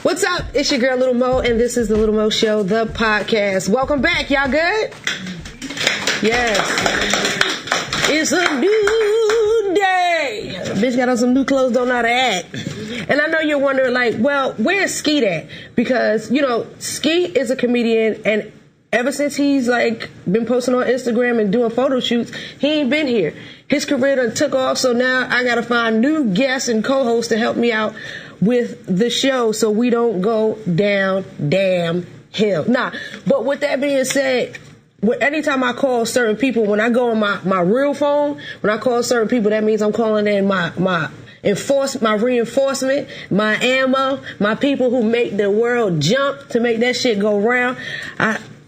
What's up? It's your girl, Lil More, and this is the Lil More Show, the podcast. Welcome back. Y'all good? Yes. It's a new day. Bitch got on some new clothes, don't know how to act. And I know you're wondering, like, well, where's Skeet at? Because, you know, Skeet is a comedian, and ever since he's, like, been posting on Instagram and doing photo shoots, he ain't been here. His career done took off, so now I gotta find new guests and co-hosts to help me out with the show so we don't go down damn hill. Nah, but with that being said, anytime I call certain people, when I go on my real phone, when I call certain people, that means I'm calling in my reinforcement, my ammo, my people who make the world jump to make that shit go round.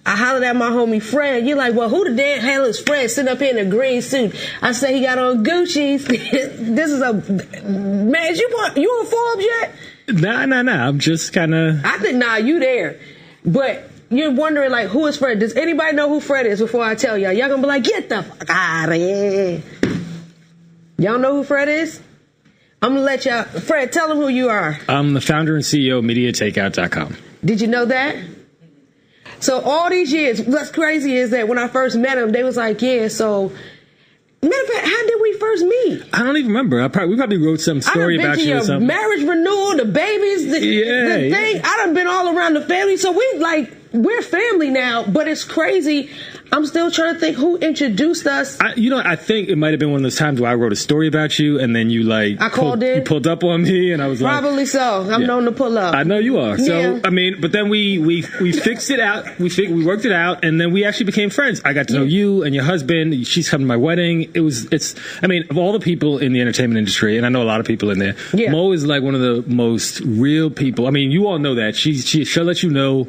I hollered at my homie Fred. You're like, well, who the damn hell is Fred sitting up here in a green suit? I say he got on Gucci's. This is a man. You on Forbes yet? Nah. I'm just kind of. I think you there, but you're wondering like, who is Fred? Does anybody know who Fred is? Before I tell y'all, y'all gonna be like, get the fuck out of here. Y'all know who Fred is? I'm gonna let y'all. Fred, tell them who you are. I'm the founder and CEO of Mediatakeout.com. Did you know that? So all these years, what's crazy is that when I first met him, they was like, yeah, so, matter of fact, how did we first meet? I don't even remember. We probably wrote some story about you or something. Marriage renewal, the babies, the thing. I done been all around the family. So we're family now, but it's crazy. I'm still trying to think who introduced us. I think it might have been one of those times where I wrote a story about you, and then you you pulled up on me, and I was probably so. I'm known to pull up. I know you are. So yeah. I mean, but then we fixed it out. We worked it out, and then we actually became friends. I got to know you and your husband. She's coming to my wedding. I mean, of all the people in the entertainment industry, and I know a lot of people in there, Mo is like one of the most real people. I mean, you all know that. She'll let you know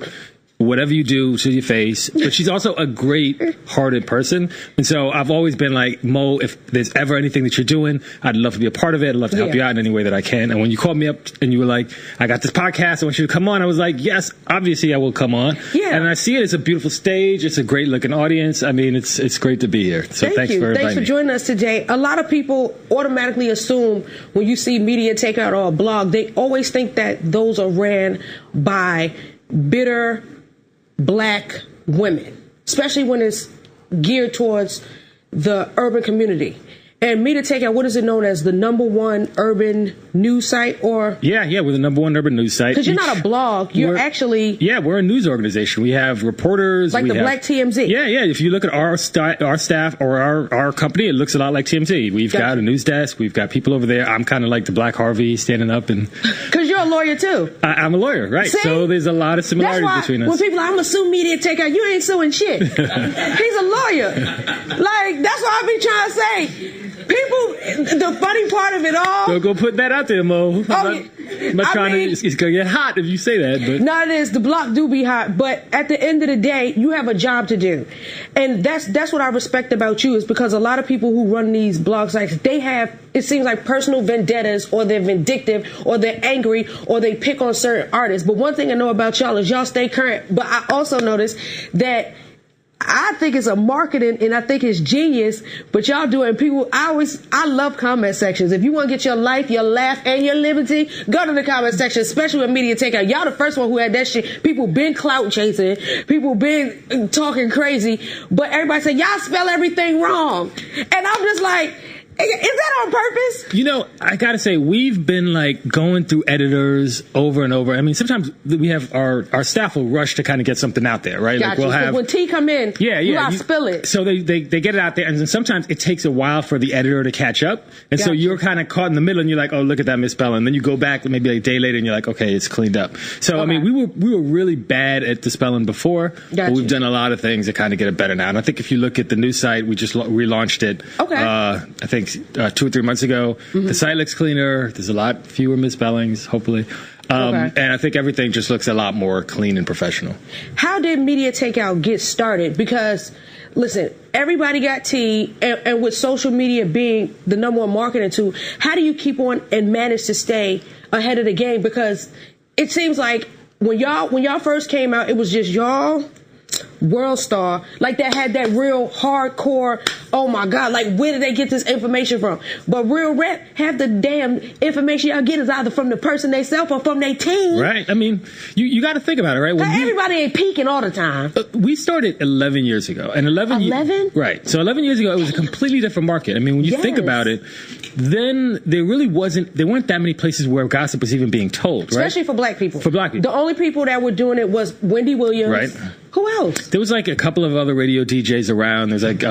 whatever you do to your face, but she's also a great-hearted person. And so I've always been like, Mo, if there's ever anything that you're doing, I'd love to be a part of it. I'd love to help you out in any way that I can. And when you called me up and you were like, I got this podcast, I want you to come on, I was like, yes, obviously I will come on. Yeah. And I see it. It's a beautiful stage. It's a great-looking audience. I mean, it's great to be here. So thanks for inviting me. Thanks for joining us today. A lot of people automatically assume when you see Media Takeout or a blog, they always think that those are ran by bitter Black women, especially when it's geared towards the urban community. And Media Takeout, what is it known as? The #1 urban news site? Or yeah, we're the #1 urban news site. Because you're not a blog, you're actually we're a news organization. We have reporters, like Black TMZ. Yeah. If you look at our staff or our company, it looks a lot like TMZ. We've got a news desk. We've got people over there. I'm kind of like the Black Harvey standing up and. Because you're a lawyer too. I'm a lawyer, right? See? So there's a lot of similarities between us. When people are like, I'm gonna sue Media Takeout, you ain't suing shit. He's a lawyer. Like that's what I be trying to say. People, the funny part of it all. Go put that out there, Mo. I'm not trying to. It's gonna get hot if you say that. But no, it is. The block do be hot, but at the end of the day, you have a job to do, and that's what I respect about you. Is because a lot of people who run these blog sites, they have. It seems like personal vendettas, or they're vindictive, or they're angry, or they pick on certain artists. But one thing I know about y'all is y'all stay current. But I also notice that. I think it's a marketing and I think it's genius, but y'all doing people, I love comment sections. If you want to get your life, your laugh, and your liberty, go to the comment section, especially with Media Takeout. Y'all the first one who had that shit. People been clout chasing, people been talking crazy, but everybody say, y'all spell everything wrong. And I'm just like, is that on purpose? You know, I gotta say, we've been like going through editors over and over. I mean, sometimes we have our staff will rush to kind of get something out there, right? Gotcha. Like we'll have when T come in, you gotta spill it. So they get it out there, and then sometimes it takes a while for the editor to catch up, and so you're kind of caught in the middle, and you're like, oh, look at that misspelling. And then you go back maybe like a day later, and you're like, okay, it's cleaned up. So I mean, we were really bad at the spelling before, but we've done a lot of things to kind of get it better now. And I think if you look at the new site, we just relaunched it. Okay. I think 2 or 3 months ago. Mm-hmm. The site looks cleaner. There's a lot fewer misspellings, hopefully. And I think everything just looks a lot more clean and professional. How did Media Takeout get started? Because, listen, everybody got tea, and with social media being the #1 marketing tool, how do you keep on and manage to stay ahead of the game? Because it seems like when y'all first came out, it was just y'all world star, like that had that real hardcore, oh my God, like where did they get this information from? But real rap, half the damn information y'all get is either from the person they self or from their team. Right. I mean, you got to think about it, right? Everybody ain't peaking all the time. We started 11 years ago. And 11? Right. So 11 years ago, it was a completely different market. I mean, when you think about it, then there weren't that many places where gossip was even being told, right? Especially for black people. For black people. The only people that were doing it was Wendy Williams. Right. Who else? There was like a couple of other radio DJs around. There's like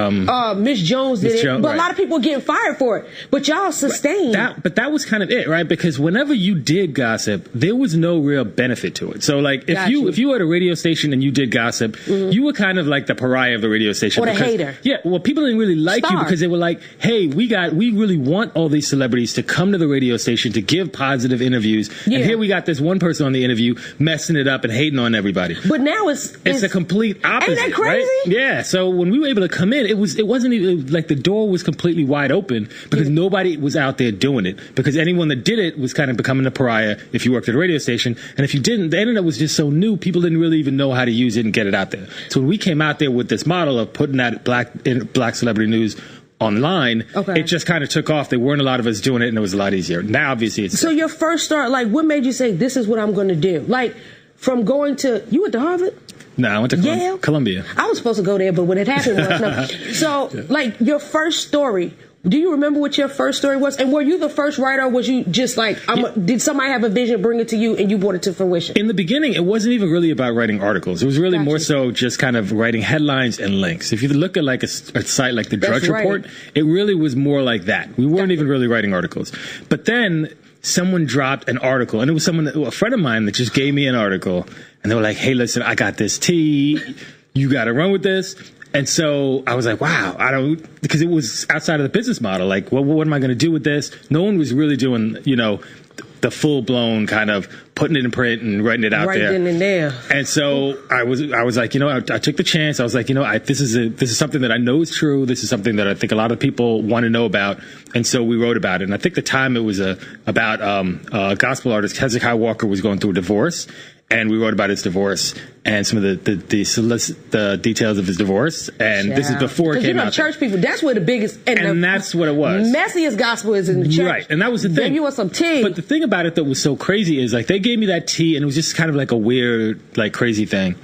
Miss Jones did it, but right. a lot of people were getting fired for it. But y'all sustained. But that was kind of it, right? Because whenever you did gossip, there was no real benefit to it. So like if you were at a radio station and you did gossip, you were kind of like the pariah of the radio station. Or the hater. Yeah, well, people didn't really like you because they were like, hey, we really want all these celebrities to come to the radio station to give positive interviews. Yeah. And here we got this one person on the interview messing it up and hating on everybody. But now it's a complete opposite. Ain't that crazy? Right? Yeah. So when we were able to come in, it wasn't even like the door was completely wide open because nobody was out there doing it. Because anyone that did it was kind of becoming a pariah if you worked at a radio station. And if you didn't, the internet was just so new, people didn't really even know how to use it and get it out there. So when we came out there with this model of putting that black celebrity news online, it just kind of took off. There weren't a lot of us doing it, and it was a lot easier. Now, obviously, it's... So your first start, like, what made you say, this is what I'm going to do? Like, from going to... You went to Harvard? No, I went to Columbia. I was supposed to go there, but when it happened was no. So, like, your first story, do you remember what your first story was? And were you the first writer, or was you just like, did somebody have a vision, bring it to you, and you brought it to fruition? In the beginning, it wasn't even really about writing articles. It was really more so just kind of writing headlines and links. If you look at like a site like the Drudge Report, it really was more like that. We weren't even really writing articles. But then someone dropped an article, and it was a friend of mine that just gave me an article, and they were like, hey, listen, I got this tea. You got to run with this. And so I was like, wow, because it was outside of the business model. Like, what am I going to do with this? No one was really doing, the full blown kind of putting it in print and writing it out there. Right in there. And so I was like, I took the chance. I was like, this is something that I know is true. This is something that I think a lot of people want to know about. And so we wrote about it. And I think the time it was about a gospel artist, Hezekiah Walker, was going through a divorce. And we wrote about his divorce and some of the details of his divorce. And this is before it came out. Church people, that's where the biggest... And that's what it was. Messiest gospel is in the church. Right, and that was the thing. You want some tea. But the thing about it that was so crazy is, like, they gave me that tea, and it was just kind of like a weird, like, crazy thing.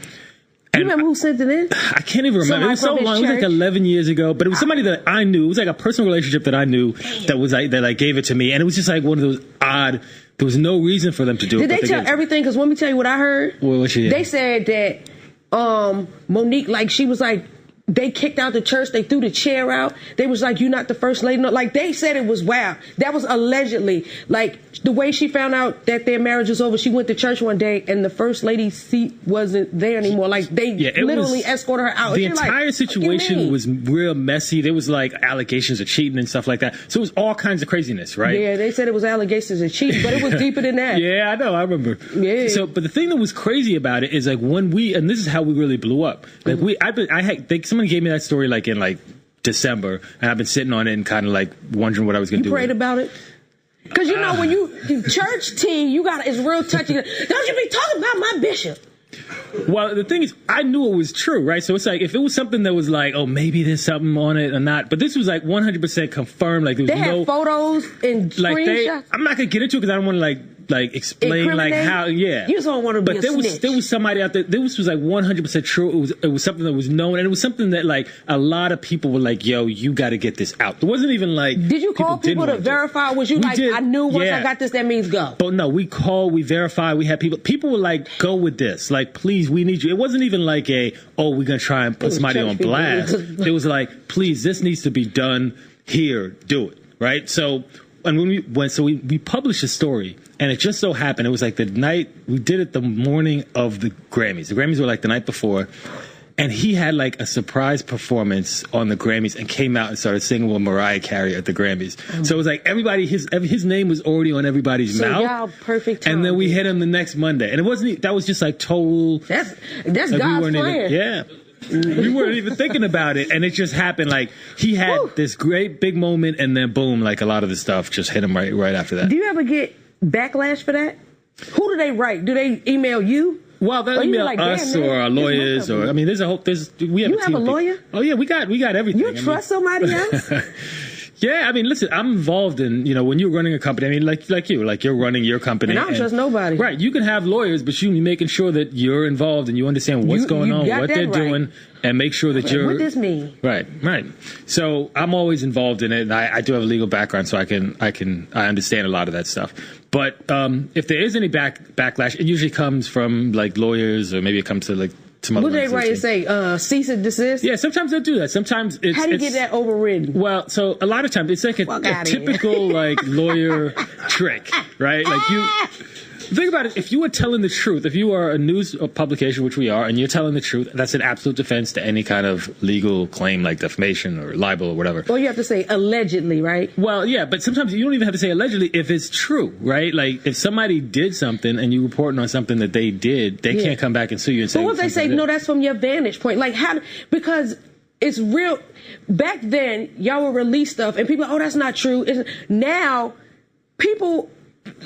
You remember who sent it in? I can't even remember. It was so long. It was like 11 years ago. But it was somebody that I knew. It was like a personal relationship that I knew that was like, that gave it to me. And it was just like one of those odd... There was no reason for them to do it. Did they tell everything? Because let me tell you what I heard. What she did? They said that Monique, like, she was like, they kicked out the church. They threw the chair out. They was like, you're not the first lady. No, like, they said it was wow. That was allegedly. Like, the way she found out that their marriage was over, she went to church one day and the first lady's seat wasn't there anymore. Like, they literally escorted her out. The entire situation was real messy. There was like allegations of cheating and stuff like that. So it was all kinds of craziness, right? Yeah, they said it was allegations of cheating, but it was deeper than that. Yeah, I know. I remember. Yeah. So, but the thing that was crazy about it is, like, when and this is how we really blew up. Like, someone gave me that story like in like December, and I've been sitting on it and kind of like wondering what I was going to do. You prayed about it? Because when you church team, it's real touchy. Don't you be talking about my bishop. Well, the thing is, I knew it was true, right? So it's like, if it was something that was like, oh, maybe there's something on it or not, but this was like 100% confirmed. Like, there was had photos and screenshots. I'm not gonna get into it because I don't want to like explain like how. Yeah, you just don't want to be a snitch. There was somebody out there. This was like 100% true. It was something that was known, and it was something that like a lot of people were like, "Yo, you got to get this out." It wasn't even like. Did you call people to verify? Was you like, I knew once I got this, that means go? But no, we called, we verified, we had people. People were like, "Go with this, like, please, we need you." It wasn't even like we're gonna try and put somebody on blast. It was like, please, this needs to be done here. Do it, right? So. And when we published a story, and it just so happened, it was like the night, we did it the morning of the Grammys. The Grammys were like the night before, and he had like a surprise performance on the Grammys and came out and started singing with Mariah Carey at the Grammys. So it was like everybody, his name was already on everybody's mouth. Y'all perfect time. And then we hit him the next Monday. And it wasn't, that was just like total. That's God's plan. Yeah. We weren't even thinking about it, and it just happened. Like, he had this great big moment, and then boom, like a lot of the stuff just hit him right after that. Do you ever get backlash for that? Who do they write? Do they email you? Well, they'll email like, us man, or our lawyers, or I mean, we have You a team. have a of people. lawyer? Oh yeah, we got everything. You trust somebody else? Yeah, I mean, listen, I'm involved in, when you're running a company, I mean, like you're running your company. And I don't trust nobody. Right. You can have lawyers, but you be making sure that you're involved and you understand what's going on, what they're doing, and make sure that you're. What does this mean? Right. So I'm always involved in it, and I do have a legal background, so I understand a lot of that stuff. But if there is any backlash, it usually comes from like lawyers, or maybe it comes to like. What they write and say, cease and desist? Yeah, sometimes they'll do that. Sometimes it's... How do you get that overridden? Well, so a lot of times it's like a typical like lawyer trick, right? Like you... Think about it. If you were telling the truth, if you are a news publication, which we are, and you're telling the truth, that's an absolute defense to any kind of legal claim like defamation or libel or whatever. Well, you have to say allegedly, right? Well, yeah, but sometimes you don't even have to say allegedly if it's true, right? Like if somebody did something and you reporting on something that they did, they can't come back and sue you and say. But what if they say, no, that's from your vantage point? Like how? Because it's real. Back then, y'all would release stuff and people, oh, that's not true. Now, people.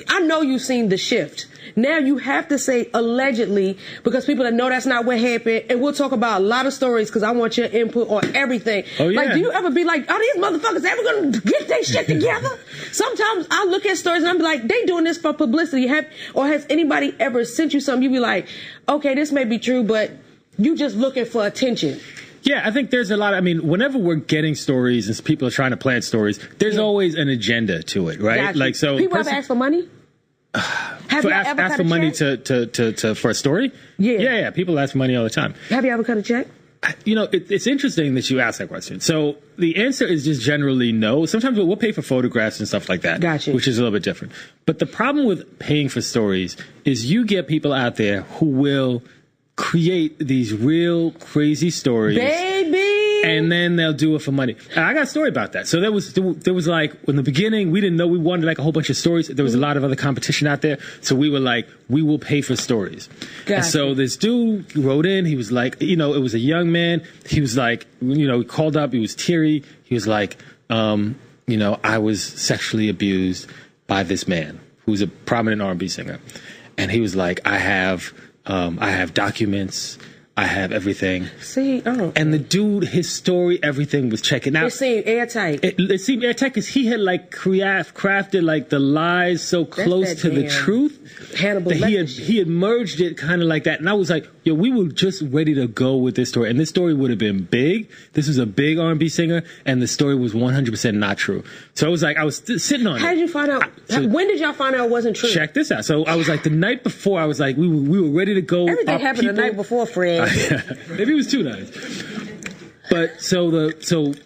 I know you've seen the shift. Now you have to say allegedly because people that know that's not what happened. And we'll talk about a lot of stories because I want your input on everything. Oh, yeah. Like, do you ever be like, are these motherfuckers ever going to get their shit together? Sometimes I look at stories and I'm like, they doing this for publicity. Or has anybody ever sent you something? You be like, okay, this may be true, but you just looking for attention. Yeah, I think there's a lot. I mean, whenever we're getting stories and people are trying to plant stories, there's always an agenda to it, right? Gotcha. Like so, people ever ask for money. Have you ever ask for money for a story? Yeah. People ask for money all the time. Have you ever cut a check? It's interesting that you ask that question. So the answer is just generally no. Sometimes we'll pay for photographs and stuff like that, Gotcha. Which is a little bit different. But the problem with paying for stories is you get people out there who will create these real crazy stories, baby, and then they'll do it for money. And I got a story about that. So there was like in the beginning we didn't know we wanted like a whole bunch of stories. There was a lot of other competition out there, so we were like, we will pay for stories. Gotcha. And so this dude wrote in. He was like, it was a young man. He was like, he called up. He was teary. He was like, I was sexually abused by this man who's a prominent R&B singer, and he was like, I have documents. I have everything. See, and the dude, his story, everything was checking out. It seemed airtight. It seemed airtight because he had like crafted like the lies so close to the truth Hannibal that he had merged it kind of like that. And I was like, yo, we were just ready to go with this story, and this story would have been big. This was a big R&B singer, and the story was 100% not true. So I was like, I was sitting on it. How did you find out? When did y'all find out it wasn't true? Check this out. So I was like, the night before, I was like, we were ready to go. Everything happened the night before, Fred. Maybe it was 2 nights. But so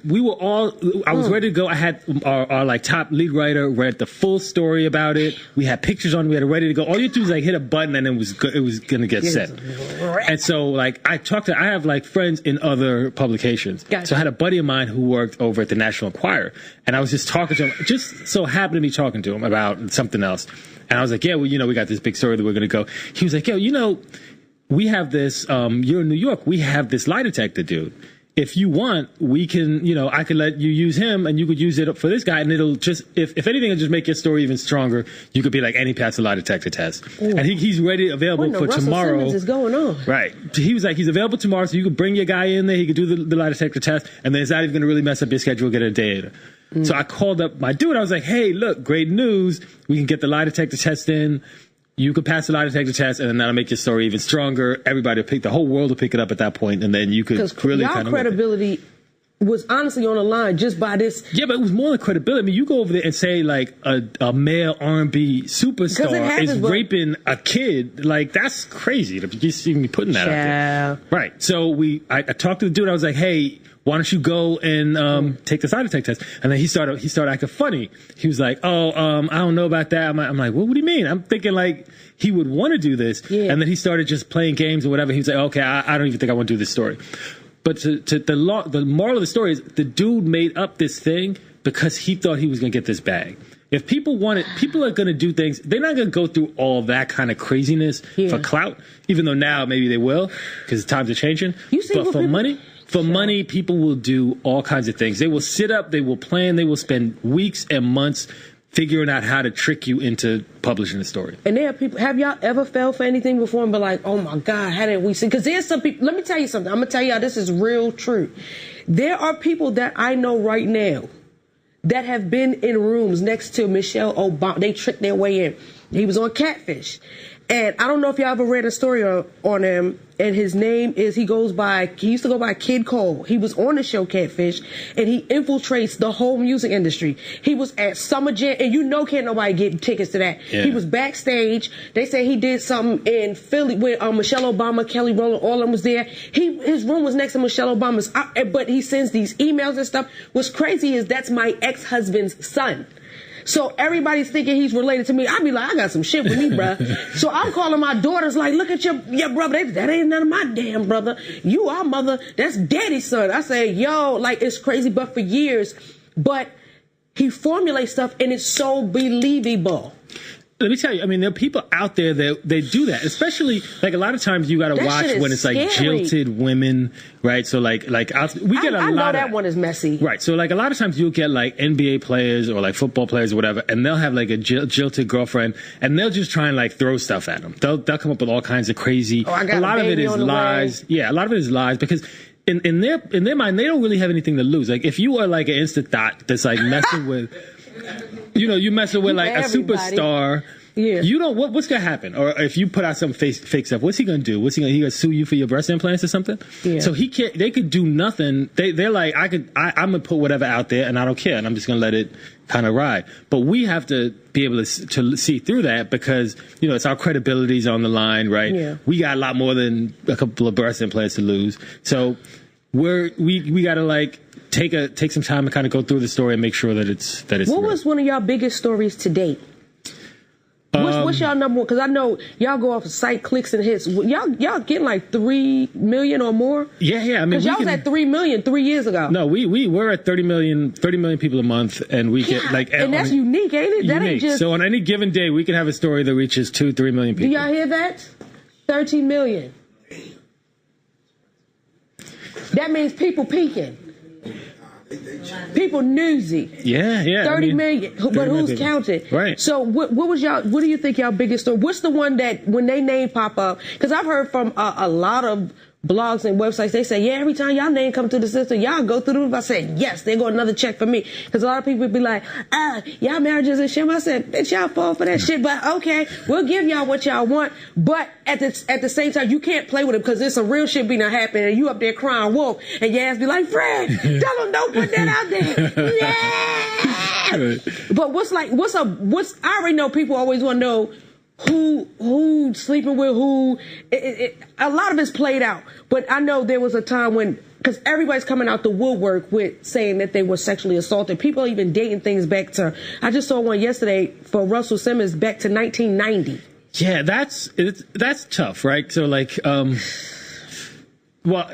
we were all. I was ready to go. I had our like top lead writer read the full story about it. We had pictures on. We had it ready to go. All you do is like hit a button and it was gonna get set. And so like I have like friends in other publications. Gotcha. So I had a buddy of mine who worked over at the National Enquirer, and I was just talking to him. Just so happened to be talking to him about something else. And I was like, yeah, well, we got this big story that we're gonna go. He was like, yo, we have this. You're in New York. We have this lie detector dude. If you want, we can, I could let you use him and you could use it for this guy. And it'll just, if anything, it'll just make your story even stronger. You could be like, any pass a lie detector test. Ooh. And he's available for tomorrow. What is going on? Right. He was like, he's available tomorrow. So you could bring your guy in there. He could do the lie detector test. And then it's not even going to really mess up your schedule. Get a day later. So I called up my dude. I was like, hey, look, great news. We can get the lie detector test in. You could pass the lie detector test, and then that'll make your story even stronger. Everybody will the whole world will pick it up at that point, and then you could really kind of. Y'all credibility was honestly on the line just by this. Yeah, but it was more than credibility. I mean, you go over there and say like a male R&B superstar is raping a kid. Like that's crazy to just see me putting that out there. Right. So I talked to the dude. I was like, hey, why don't you go and take the lie detector test? And then he started acting funny. He was like, I don't know about that. I'm like, well, what do you mean? I'm thinking like he would want to do this. Yeah. And then he started just playing games or whatever. He was like, okay, I don't even think I want to do this story. But the moral of the story is the dude made up this thing because he thought he was going to get this bag. If people want it, people are going to do things. They're not going to go through all that kind of craziness for clout, even though now maybe they will because times are changing. But for money... For money, people will do all kinds of things. They will sit up, they will plan, they will spend weeks and months figuring out how to trick you into publishing a story. And there are people, have y'all ever fell for anything before and be like, oh my God, how did we see? Because there's some people, let me tell you something. I'm going to tell y'all this is real true. There are people that I know right now that have been in rooms next to Michelle Obama. They tricked their way in. He was on Catfish. And I don't know if y'all ever read a story on him. And his name is, he used to go by Kid Cole. He was on the show Catfish, and he infiltrates the whole music industry. He was at Summer Jam, and can't nobody get tickets to that. Yeah. He was backstage. They say he did something in Philly with Michelle Obama, Kelly Rowland, all of them was there. His room was next to Michelle Obama's, but he sends these emails and stuff. What's crazy is that's my ex-husband's son. So everybody's thinking he's related to me. I be like, I got some shit with me, bruh. So I'm calling my daughters like, look at your brother. That ain't none of my damn brother. You our mother. That's daddy's son. I say, yo, like, it's crazy, but for years. But he formulates stuff, and it's so believable. Let me tell you, I mean, there are people out there that they do that, especially like a lot of times you got to watch when it's like jilted women, right? So like we get a lot. I know that one is messy, right? So like a lot of times you'll get like NBA players or like football players or whatever, and they'll have like a jilted girlfriend, and they'll just try and like throw stuff at them. They'll come up with all kinds of crazy. A lot of it is lies. Yeah, a lot of it is lies because. In their mind, they don't really have anything to lose. Like if you are like an instant thought that's like messing with, you messing with like a superstar. Yeah. You don't. What's gonna happen? Or if you put out some fake stuff, what's he gonna do? He gonna sue you for your breast implants or something? Yeah. So he can't. They could do nothing. They're like, I'm gonna put whatever out there, and I don't care, and I'm just gonna let it kind of ride. But we have to be able to see through that because it's our credibility's on the line, right? Yeah. We got a lot more than a couple of breast implants to lose. So we gotta like take some time and kind of go through the story and make sure that it's What real. was one of y'all biggest stories to date? What's y'all number one? Because I know y'all go off of site clicks and hits. Y'all getting like 3 million or more? Yeah. I mean, because y'all was at 3 million 3 years ago. No, we're at 30 million people a month, and we get like. And that's unique, ain't it? That ain't just. So on any given day, we can have a story that reaches 2-3 million people. Do y'all hear that? 13 million. That means people peeking. People newsy. Yeah. 30 million. But who's counting? Right. So what do you think y'all biggest story? What's the one that when they name pop up? Because I've heard from a lot of blogs and websites, they say, yeah, every time y'all name come to the system, y'all go through the roof. I said, yes, they go another check for me. Because a lot of people would be like, y'all marriages and shit. I said, bitch, y'all fall for that shit. But okay, we'll give y'all what y'all want. But at the same time, you can't play with it because there's some real shit be not happening. And you up there crying wolf. And your ass be like, Fred, tell them don't put that out there. Yeah. But I already know people always want to know who sleeping with who. A lot of it's played out, but I know there was a time when, because everybody's coming out the woodwork with saying that they were sexually assaulted. People are even dating things back to, I just saw one yesterday for Russell Simmons back to 1990. Yeah, that's tough, right? So like, well,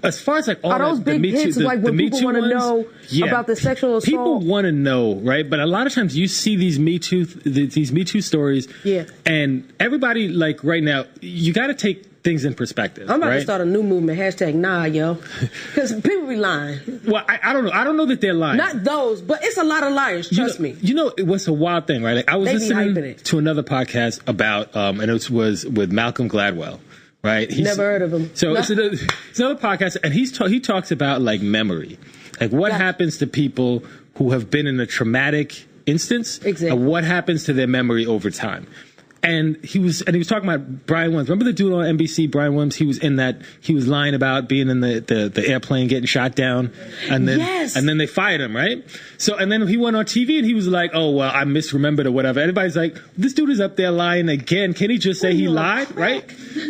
as far as like all those big hits, like when people want to know about the sexual assault, people want to know, right? But a lot of times you see these Me Too stories, and everybody like right now, you got to take things in perspective. I'm about to start a new movement. #nah, yo, because people be lying. Well, I don't know. I don't know that they're lying. Not those, but it's a lot of liars. Trust me. You know what's a wild thing, right? Like I was listening to another podcast about, and it was with Malcolm Gladwell. Right. Never heard of him. So it's another podcast, and he talks about like memory, like what happens to people who have been in a traumatic instance, and what happens to their memory over time. And he was talking about Brian Williams. Remember the dude on NBC, Brian Williams? He was lying about being in the airplane getting shot down, and then they fired him, right? So and then he went on TV and he was like, "Oh well, I misremembered or whatever." Everybody's like, "This dude is up there lying again. Can he just say he lied?" Right?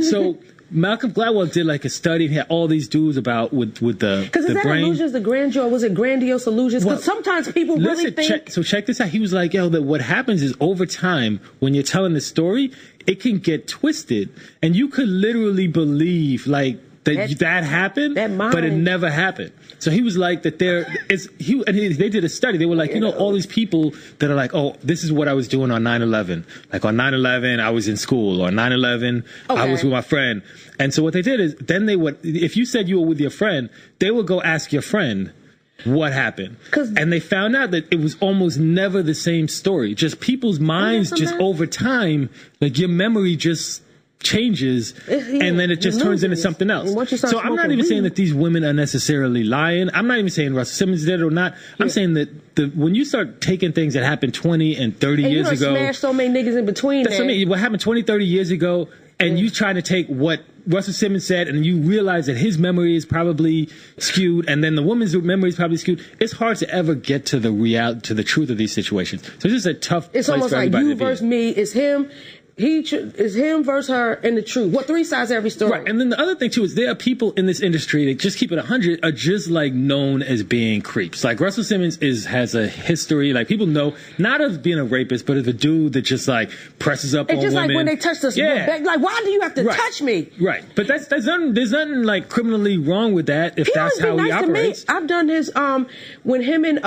So Malcolm Gladwell did like a study and had all these dudes about with the because is that brain. illusions, the grandeur, or was it grandiose illusions? Because sometimes people really think. Check this out. He was like, "Yo, that what happens is over time when you're telling the story, it can get twisted, and you could literally believe like that happened, but it never happened." So he was like that they did a study. They were like, all these people that are like, oh, this is what I was doing on 9/11. Like on 9/11, I was in school. On 9/11, I was with my friend. And so what they did is then they would, if you said you were with your friend, they would go ask your friend. what happened. And they found out that it was almost never the same story. Just people's minds just over time, like your memory just changes and then it just turns into something else. So I'm not even saying that these women are necessarily lying. I'm not even saying Russell Simmons did it or not. I'm saying that when you start taking things that happened 20 and 30 years ago. Smash so many niggas in between. That's what I mean. What happened 20, 30 years ago, and you trying to take what Russell Simmons said and you realize that his memory is probably skewed and then the woman's memory is probably skewed. It's hard to ever get to the truth of these situations. So it's just a tough place for everybody to be. It's almost like you versus me. It's him. It's him versus her and the truth. What, three sides to every story. Right. And then the other thing too is there are people in this industry that just keep it 100 are just like known as being creeps. Like Russell Simmons has a history, like people know, not of being a rapist, but of a dude that just like presses up on women. It's just like when they touch us. Yeah. Like, why do you have to touch me? Right. But there's nothing like criminally wrong with that if that's how he operates. I've done his, when him and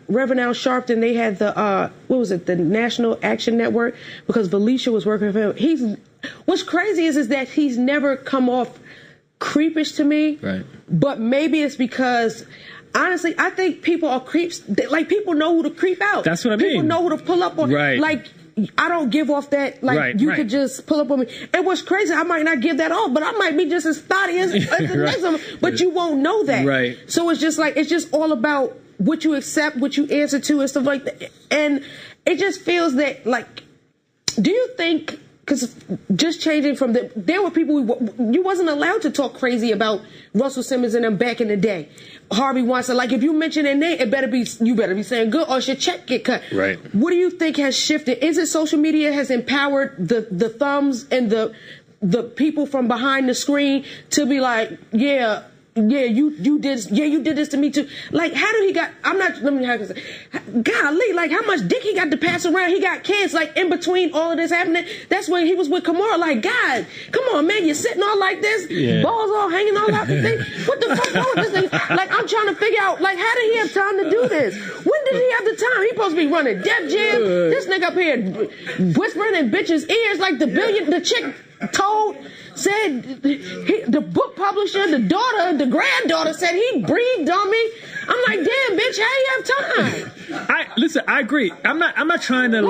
Reverend Al Sharpton, they had the, what was it, the National Action Network, because Felicia was working for him. What's crazy is that he's never come off creepish to me. Right. But maybe it's because honestly, I think people are creeps. Like people know who to creep out. That's what I mean. People know who to pull up on. Right. Like I don't give off that. Like you could just pull up on me. And what's crazy, I might not give that off, but I might be just as thotty as the next one. But you won't know that. Right. So it's just all about what you accept, what you answer to, and stuff like that. And it just feels that like. Do you think, because just changing from there were people, you wasn't allowed to talk crazy about Russell Simmons and them back in the day. Harvey Weinstein, like if you mention their name, you better be saying good or your check get cut. Right. What do you think has shifted? Is it social media has empowered the thumbs and the people from behind the screen to be like, you did this to me too. Like, how did he got? Golly, like how much dick he got to pass around? He got kids. Like in between all of this happening, that's when he was with Kamara. Like, God, come on, man, you're sitting all like this, balls all hanging all out the thing. What the fuck wrong with this thing? Like, I'm trying to figure out, like, how did he have time to do this? When did he have the time? He supposed to be running Def Jam. This nigga up here whispering in bitches' ears like the chick said the book publisher, the granddaughter said he breathed on me. I'm like, damn, bitch, how you have time? I agree. I'm not trying to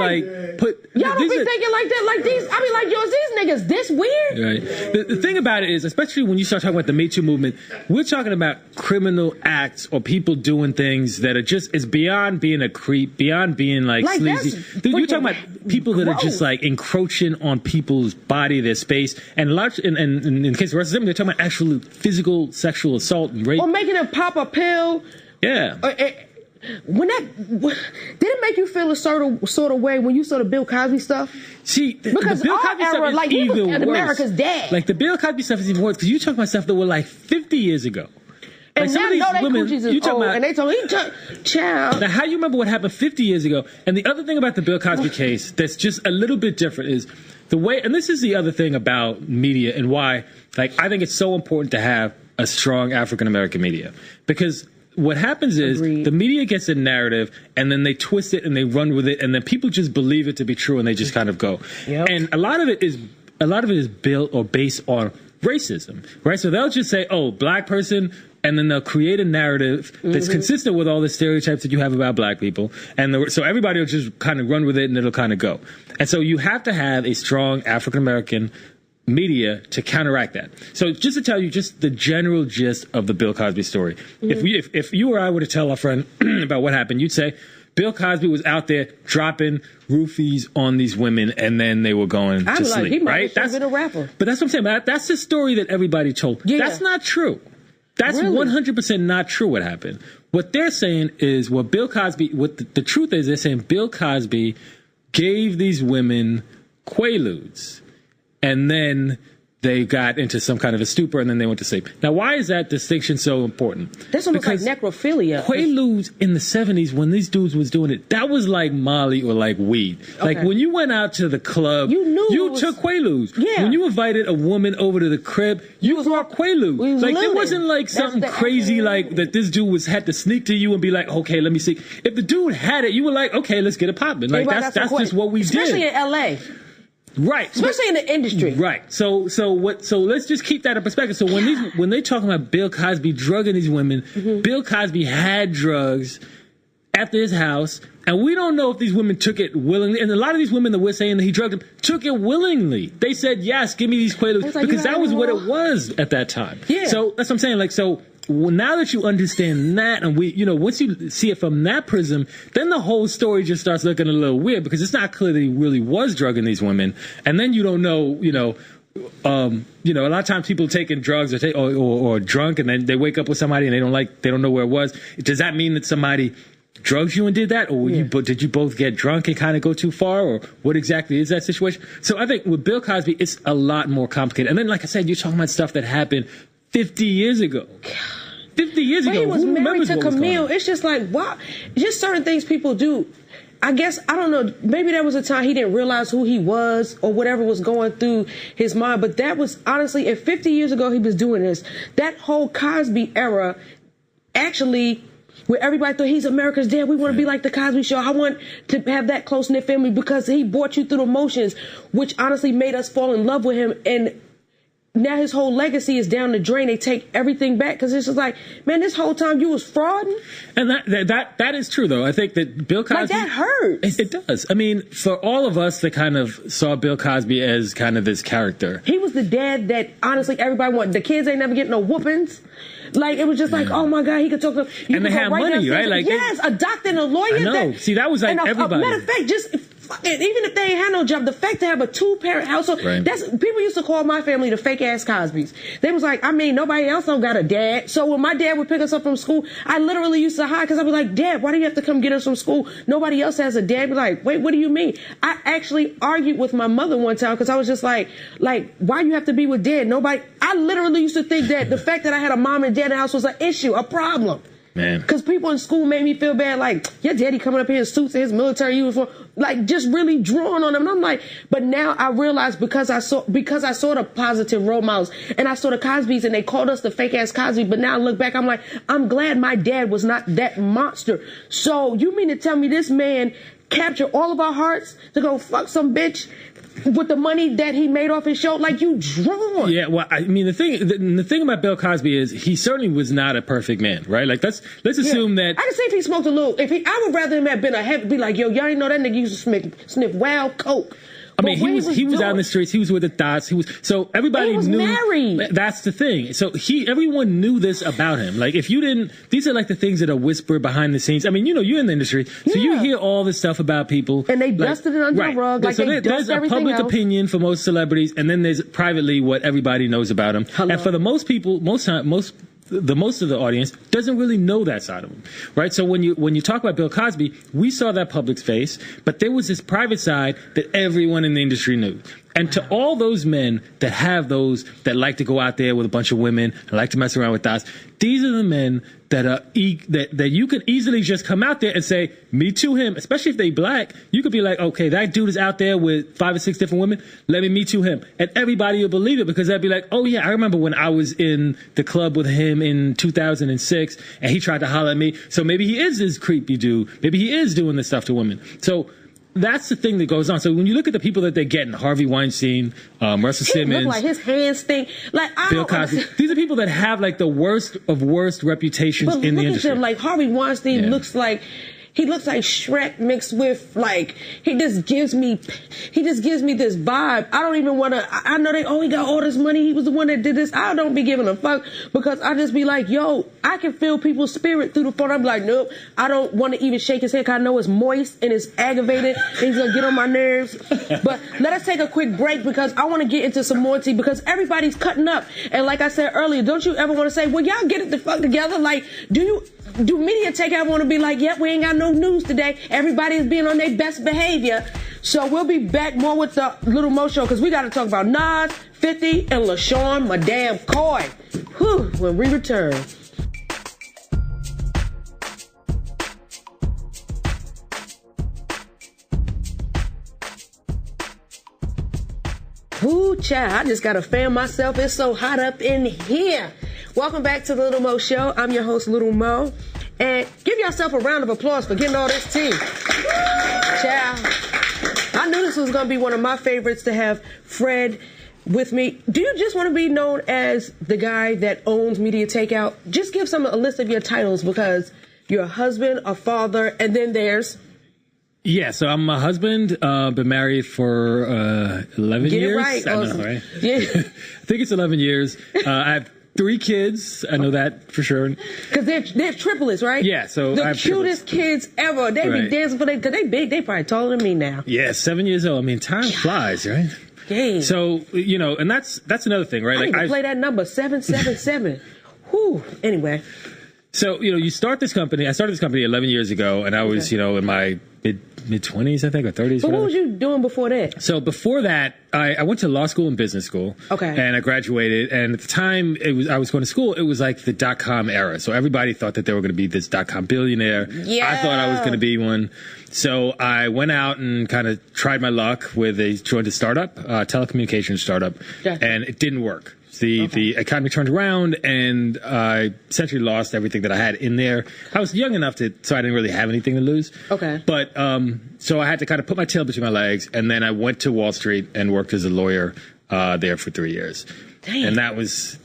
put. Y'all don't be thinking like that. Like these, I be like, yo, is these niggas this weird? Right. The thing about it is, especially when you start talking about the Me Too movement, we're talking about criminal acts or people doing things that are just, it's beyond being a creep, beyond being like sleazy. You're talking about people that are just like encroaching on people's body, their space, and in the case of Russell Simmons, they're talking about actual physical sexual assault and rape. Or making them pop a pill. Yeah. Did it make you feel a sort of way when you saw the Bill Cosby stuff? See, because the Bill Cosby stuff is even worse. America's dad. Like the Bill Cosby stuff is even worse because you talking about stuff that were like 50 years ago. Like and some of these women, you talking about, and they told me, child. Now, how you remember what happened 50 years ago? And the other thing about the Bill Cosby case that's just a little bit different is the way, and this is the other thing about media and why, like, I think it's so important to have a strong African American media because what happens is the media gets a narrative and then they twist it and they run with it and then people just believe it to be true and they just kind of go. Yep. And a lot of it is built or based on racism, right? So they'll just say, oh, black person, and then they'll create a narrative that's consistent with all the stereotypes that you have about black people. And so everybody will just kind of run with it and it'll kind of go. And so you have to have a strong African American media to counteract that. So just to tell you just the general gist of the Bill Cosby story. If you or I were to tell our friend about what happened, you'd say Bill Cosby was out there dropping roofies on these women and then they were going to sleep. He might right? have been a rapper. But that's what I'm saying. That's the story that everybody told. Yeah. That's not true. That's 100% not true what happened. What they're saying is what the truth is they're saying Bill Cosby gave these women Quaaludes. And then they got into some kind of a stupor and then they went to sleep. Now, why is that distinction so important? That's almost like necrophilia. Quaaludes in the 70s, when these dudes was doing it, that was like Molly or like weed. Okay. Like when you went out to the club, you took Quaaludes. Yeah. When you invited a woman over to the crib, you brought Quaaludes. Like it wasn't like something crazy like that this dude had to sneak to you and be like, okay, let me see. If the dude had it, you were like, okay, let's get it popping. Like that's just what we did. Especially in LA. Right. Especially in the industry. Right. So let's just keep that in perspective. So when they talking about Bill Cosby drugging these women, Bill Cosby had drugs at his house, and we don't know if these women took it willingly. And a lot of these women that we're saying that he drugged them took it willingly. They said, yes, give me these Quaaludes, because that was what it was at that time. Yeah. So that's what I'm saying. Like, so now that you understand that, and once you see it from that prism, then the whole story just starts looking a little weird, because it's not clear that he really was drugging these women. And then you don't know, a lot of times people taking drugs or drunk, and then they wake up with somebody and they don't know where it was. Does that mean that somebody drugged you and did that, or did you both get drunk and kind of go too far, or what exactly is that situation? So I think with Bill Cosby, it's a lot more complicated. And then, like I said, you're talking about stuff that happened 50 years ago. 50 years ago. He was married to Camille. It's just like, wow. Just certain things people do. I guess, I don't know, maybe there was a time he didn't realize who he was or whatever was going through his mind. But that was, honestly, if 50 years ago he was doing this, that whole Cosby era actually, where everybody thought he's America's dad, we want to be like the Cosby Show. I want to have that close-knit family, because he brought you through the motions, which honestly made us fall in love with him. And now his whole legacy is down the drain. They take everything back, because it's just like, man, this whole time you was frauding. And that is true, though. I think that Bill Cosby, like, that hurts. It does. I mean, for all of us that kind of saw Bill Cosby as kind of this character, he was the dad that honestly everybody wanted. The kids ain't never getting no whoopings. Like, it was just like, oh my God, he could talk to them. And they have money, right? Like, yes, a doctor and a lawyer. I know. See, that was like everybody. Matter of fact, just even if they ain't had no job, the fact to have a 2-parent household, that's, people used to call my family the fake ass Cosbys. They was like, I mean, nobody else don't got a dad. So when my dad would pick us up from school, I literally used to hide, because I was like, Dad, why do you have to come get us from school? Nobody else has a dad. I'd be like, wait, what do you mean? I actually argued with my mother one time, because I was just like, why do you have to be with Dad? Nobody. I literally used to think that the fact that I had a mom and dad in the house was an issue, a problem. Man. Because people in school made me feel bad, like, your daddy coming up here in suits and his military uniform, like, just really drawing on him. And I'm like, but now I realize, because I saw the positive role models, and I saw the Cosbys, and they called us the fake ass Cosby. But now I look back, I'm like, I'm glad my dad was not that monster. So you mean to tell me this man captured all of our hearts to go fuck some bitch with the money that he made off his show? Like, you drawn. Yeah, well, I mean, the thing about Bill Cosby is he certainly was not a perfect man, right? Like, let's assume that. I can see if he smoked a little. I would rather him have been be like, yo, y'all ain't know that nigga used to sniff wild coke. I mean, he was out in the streets. He was with the thoughts. So everybody he was knew. Married. That's the thing. So everyone knew this about him. Like, if you didn't, these are like the things that are whispered behind the scenes. I mean, you're in the industry, so you hear all this stuff about people, and they dusted it under the rug. Like, so there's a public opinion for most celebrities, and then there's privately what everybody knows about them. And for the most people, most of the audience doesn't really know that side of him, right? So when you talk about Bill Cosby, we saw that public face, but there was this private side that everyone in the industry knew. And to all those men that have those, that like to go out there with a bunch of women and like to mess around with thoughts, these are the men that are that you could easily just come out there and say, me too him, especially if they black. You could be like, okay, that dude is out there with 5 or 6 different women. Let me too him. And everybody will believe it, because they'll be like, oh yeah, I remember when I was in the club with him in 2006 and he tried to holler at me. So maybe he is this creepy dude. Maybe he is doing this stuff to women. So that's the thing that goes on. So when you look at the people that they're getting, Harvey Weinstein, Russell Simmons, look like his hands stink, like Bill Cosby. These are people that have like the worst of worst reputations in the industry. Him, like Harvey Weinstein looks like Shrek mixed with, like, he just gives me this vibe. I don't even want to. I know he got all this money. He was the one that did this. I don't be giving a fuck, because I just be like, yo, I can feel people's spirit through the phone. I'm like, nope, I don't want to even shake his head, because I know it's moist and it's aggravated and he's gonna get on my nerves. But let us take a quick break, because I want to get into some more tea, because everybody's cutting up. And like I said earlier, don't you ever want to say, well, y'all get it the fuck together? Like, do Mediatakeout want to be like, yep, we ain't got no news today. Everybody is being on their best behavior. So we'll be back more with the Lil More Show, because we got to talk about Nas, 50, and LaShawn, Madame Coy. Whew, when we return. Ooh, child, I just got to fan myself. It's so hot up in here. Welcome back to the Lil More Show. I'm your host, Lil More. And give yourself a round of applause for getting all this tea. Child, I I knew this was going to be one of my favorites to have Fred with me. Do you just want to be known as the guy that owns Media Takeout? Just give a list of your titles, because you're a husband, a father, and then there's... Yeah, so I'm a husband, been married for 11 Get years. It right. I know, right? Yeah. I think it's 11 years. I have 3 kids. I know that for sure. Because they're triplets, right? Yeah, so the I have cutest kids ever. They be dancing for them, because they big. They probably taller than me now. Yeah, 7 years old. I mean, time flies, right? Dang. So, and that's another thing, right? I need to play that number, 777. Whew. Anyway. So, you start this company. I started this company 11 years ago, and I was, in my mid-20s, I think, or 30s. But what was you doing before that? So before that, I went to law school and business school. Okay. And I graduated. And at the time I was going to school, it was like the .com era. So everybody thought that they were going to be this .com billionaire. Yeah. I thought I was going to be one. So I went out and kind of tried my luck joined a startup, telecommunications startup, and it didn't work. The economy turned around, and I essentially lost everything that I had in there. I was young enough so I didn't really have anything to lose. Okay. But so I had to kind of put my tail between my legs, and then I went to Wall Street and worked as a lawyer there for 3 years. Damn. And that was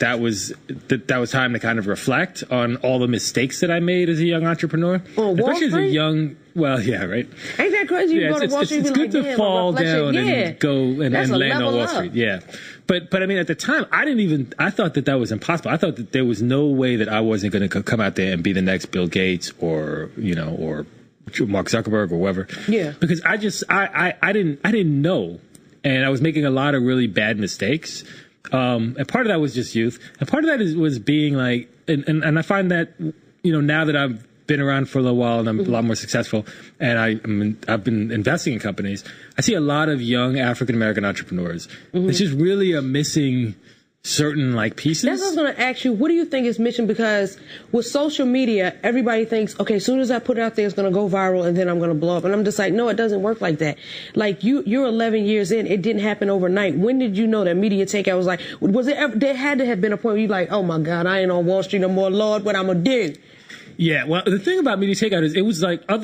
time to kind of reflect on all the mistakes that I made as a young entrepreneur. On Wall Especially Street? as a young, well, yeah, right. Ain't that crazy? You go to Wall Street, it's good to fall down and go and land on Wall Street. Yeah. But I mean, at the time, I thought that was impossible. I thought that there was no way that I wasn't going to come out there and be the next Bill Gates or Mark Zuckerberg or whoever. Yeah. Because I didn't know. And I was making a lot of really bad mistakes. And part of that was just youth. And part of that was being like, and I find that, now that I've been around for a little while and I'm a lot more successful, and I've been investing in companies, I see a lot of young African-American entrepreneurs. It's just really missing certain pieces. That's what I was going to ask you. What do you think is missing? Because with social media, everybody thinks, okay, as soon as I put it out there, it's going to go viral and then I'm going to blow up. And I'm just like, no, it doesn't work like that. You're 11 years in. It didn't happen overnight. When did you know that Media Takeout was there had to have been a point where you're like, oh my God, I ain't on Wall Street no more. Lord, what I'm going to do? Yeah, well, the thing about Media Takeout is it was like I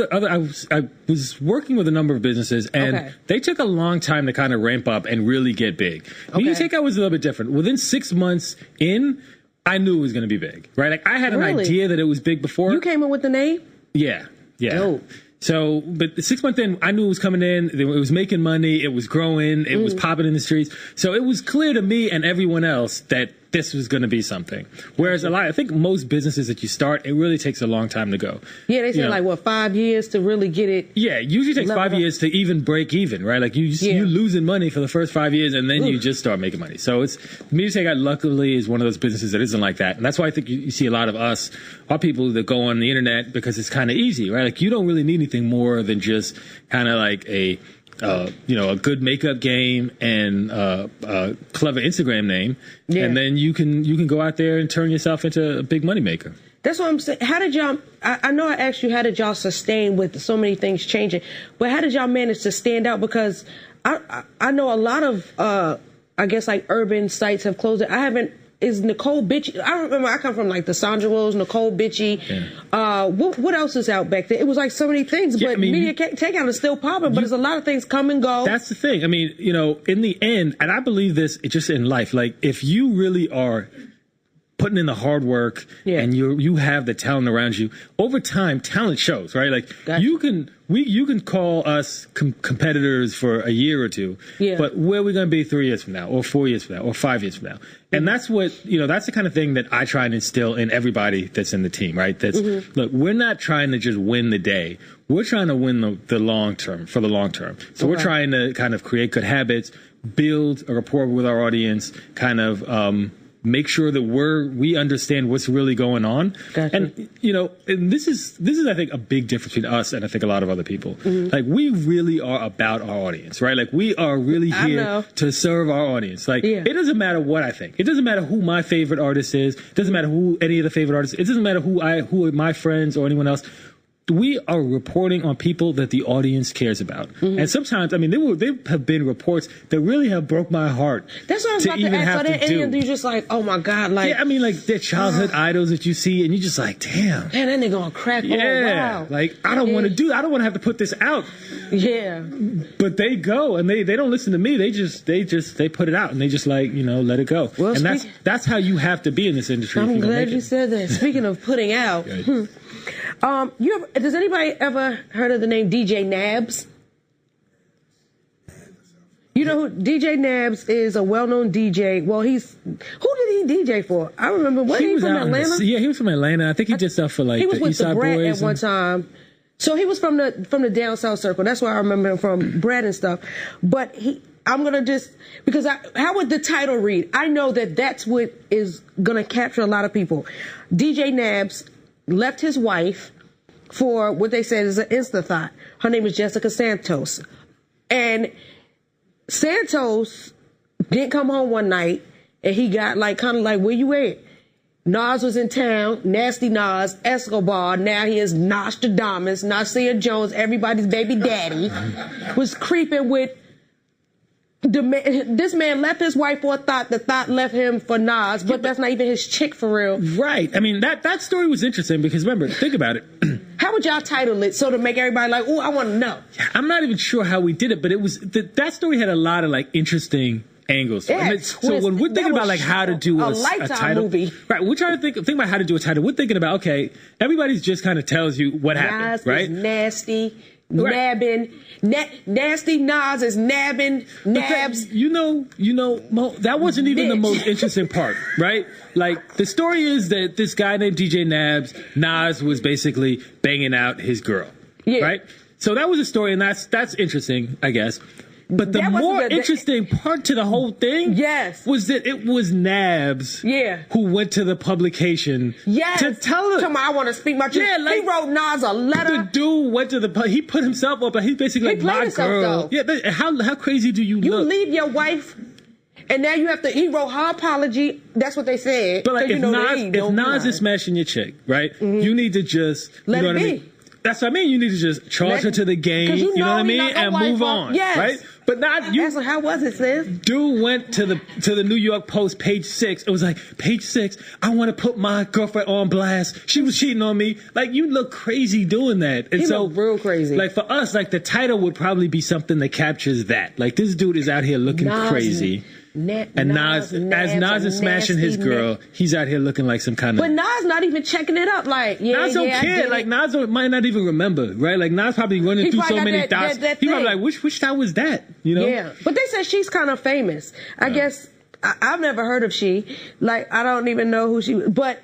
was working with a number of businesses, and they took a long time to kind of ramp up and really get big. Media Takeout was a little bit different. Within 6 months in, I knew it was going to be big, right? I had an idea that it was big before. You came in with the name? Yeah. Dope. So, but the 6 months in, I knew it was coming in. It was making money. It was growing. It was popping in the streets. So it was clear to me and everyone else that this was going to be something. Whereas I think most businesses that you start, it really takes a long time to go. Yeah, they say 5 years to really get it. Yeah, it usually takes 5 years to even break even, right? You losing money for the first 5 years, and then you just start making money. So Media Takeout, luckily, is one of those businesses that isn't like that. And that's why I think you see a lot of our people that go on the internet because it's kind of easy, right? You don't really need anything more than just kind of a good makeup game and a clever Instagram name, and then you can go out there and turn yourself into a big money maker. That's what I'm saying. How did y'all? I know I asked you, how did y'all sustain with so many things changing? But how did y'all manage to stand out? Because I know a lot of urban sites have closed it. I haven't. Is Nicole Bitchy? I remember I come from the Sandra Wills, Nicole Bitchy. Yeah. What else is out back there? It was so many things, but Media Takeout is still popping, but there's a lot of things come and go. That's the thing. I mean, in the end, and I believe this just in life, if you really are putting in the hard work and you have the talent around you, over time, talent shows, right? Gotcha. you can call us competitors for a year or two, but where are we going to be 3 years from now, or 4 years from now, or 5 years from now? And that's what, that's the kind of thing that I try and instill in everybody that's in the team, right? That's, look, we're not trying to just win the day. We're trying to win the long term, for the long term. So we're trying to kind of create good habits, build a rapport with our audience, kind of, make sure that we understand what's really going on. Gotcha. And, and this is, I think, a big difference between us and I think a lot of other people. We really are about our audience, right? We are really here to serve our audience. It doesn't matter what I think. It doesn't matter who my favorite artist is. It doesn't matter who any of the favorite artists. It doesn't matter who are my friends or anyone else. we are reporting on people that the audience cares about. Mm-hmm. And sometimes, I mean, there have been reports that really have broke my heart. That's what I was about to ask. So then you're just like, oh my God, like. Yeah, I mean, like, they're childhood idols that you see, and you're just like, damn. Man, that nigga on crack. Yeah. Oh, wow. Like, I don't want to have to put this out. Yeah. But they go, and they don't listen to me. They put it out, and they just like, let it go. Well, and that's how you have to be in this industry. I'm glad you said that. Speaking of putting out. Does anybody ever heard of the name DJ Nabs? You know who DJ Nabs is? A well-known DJ. Well, who did he DJ for? I remember. He was from Atlanta? He was from Atlanta. I think he did stuff for like the East Side Boys. At one time. So he was from the down south circle. That's why I remember him from Brad and stuff. But I'm going to just, because how would the title read? I know that's what is going to capture a lot of people. DJ Nabs left his wife for what they said is an Insta-thought. Her name is Jessica Santos. And Santos didn't come home one night, and he got kind of like, where you at? Nas was in town, Nasty Nas, Escobar, now he is Nostradamus, Nasir Jones, everybody's baby daddy, was creeping with this man left his wife for a thought. The thought left him for Nas, but that's not even his chick for real. Right. I mean, that story was interesting because remember, think about it. How would y'all title it so to make everybody like, oh, I want to know? I'm not even sure how we did it, but it was that story had a lot of interesting angles. So when we're thinking about how to do a title movie, right? We're trying to think about how to do a title. We're thinking about everybody's just kind of tells you what happened, Nas right? Is nasty. Right. Nabbing, nasty Nas is nabbing, nabs. Mo, that wasn't even the most interesting part, right? Like, the story is that this guy named DJ Nabs, Nas was basically banging out his girl, right? So that was a story, and that's interesting, I guess. But the more interesting part to the whole thing was that it was Nabs who went to the publication to tell him. I want to speak my truth. Yeah, he wrote Nas a letter. The dude went to he put himself up, and he basically my girl. Though. Yeah, how crazy do you look? You leave your wife, and now you have to. He wrote her apology. That's what they said. But like, if Nas is smashing your chick, right? Mm-hmm. You need to just let it be. I mean? That's what I mean. You need to just charge her to the game. You know what I mean, and move on. Yes. Right. But not you. How was it, sis? Dude went to the New York Post, page 6. It was like, page 6. I want to put my girlfriend on blast. She was cheating on me. Like, you look crazy doing that. And look real crazy. Like, for us, the title would probably be something that captures that. Like, this dude is out here looking crazy. And Nas is smashing his girl. He's out here looking like some kind of. But Nas not even checking it up. Like, Nas don't care. Like, Nas might not even remember, right? Like, Nas probably running through so many thoughts. He probably like, which thought was that? Yeah. But they said she's kind of famous. I guess I've never heard of she. Like, I don't even know who she. But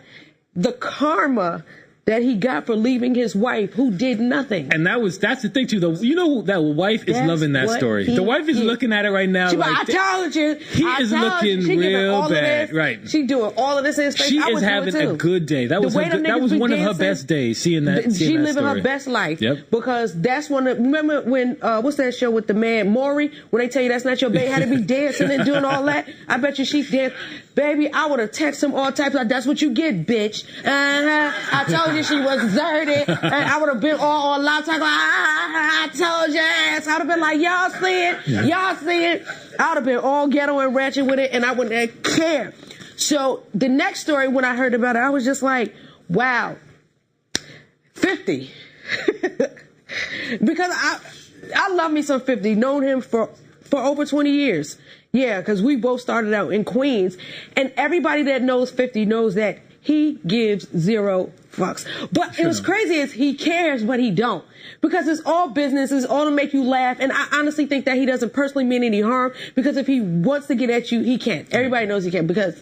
the karma that he got for leaving his wife who did nothing. And that's the thing too, though. You know, that wife is loving that story. The wife is looking at it right now. I told you. He is looking real bad. Right. She doing all of this in space. She is having a good day. That was one of her best days, seeing that. She living her best life. Yep. Because that's remember when, what's that show with the man, Maury, when they tell you that's not your baby, how to be dancing and doing all that? I bet you she danced. Baby, I would have texted him all types like, that's what you get, bitch. I told you she was dirty. And I would have been all loud talking like, I told your ass. I would have been like, y'all see it? Y'all see it? I would have been all ghetto and ratchet with it, and I wouldn't care. So the next story, when I heard about it, I was just like, wow, 50. Because I love me some 50. Known him for over 20 years. Yeah, because we both started out in Queens. And everybody that knows 50 knows that he gives zero fucks. But it was crazy is he cares, but he don't. Because it's all business. It's all to make you laugh. And I honestly think that he doesn't personally mean any harm. Because if he wants to get at you, he can. Everybody knows he can. Because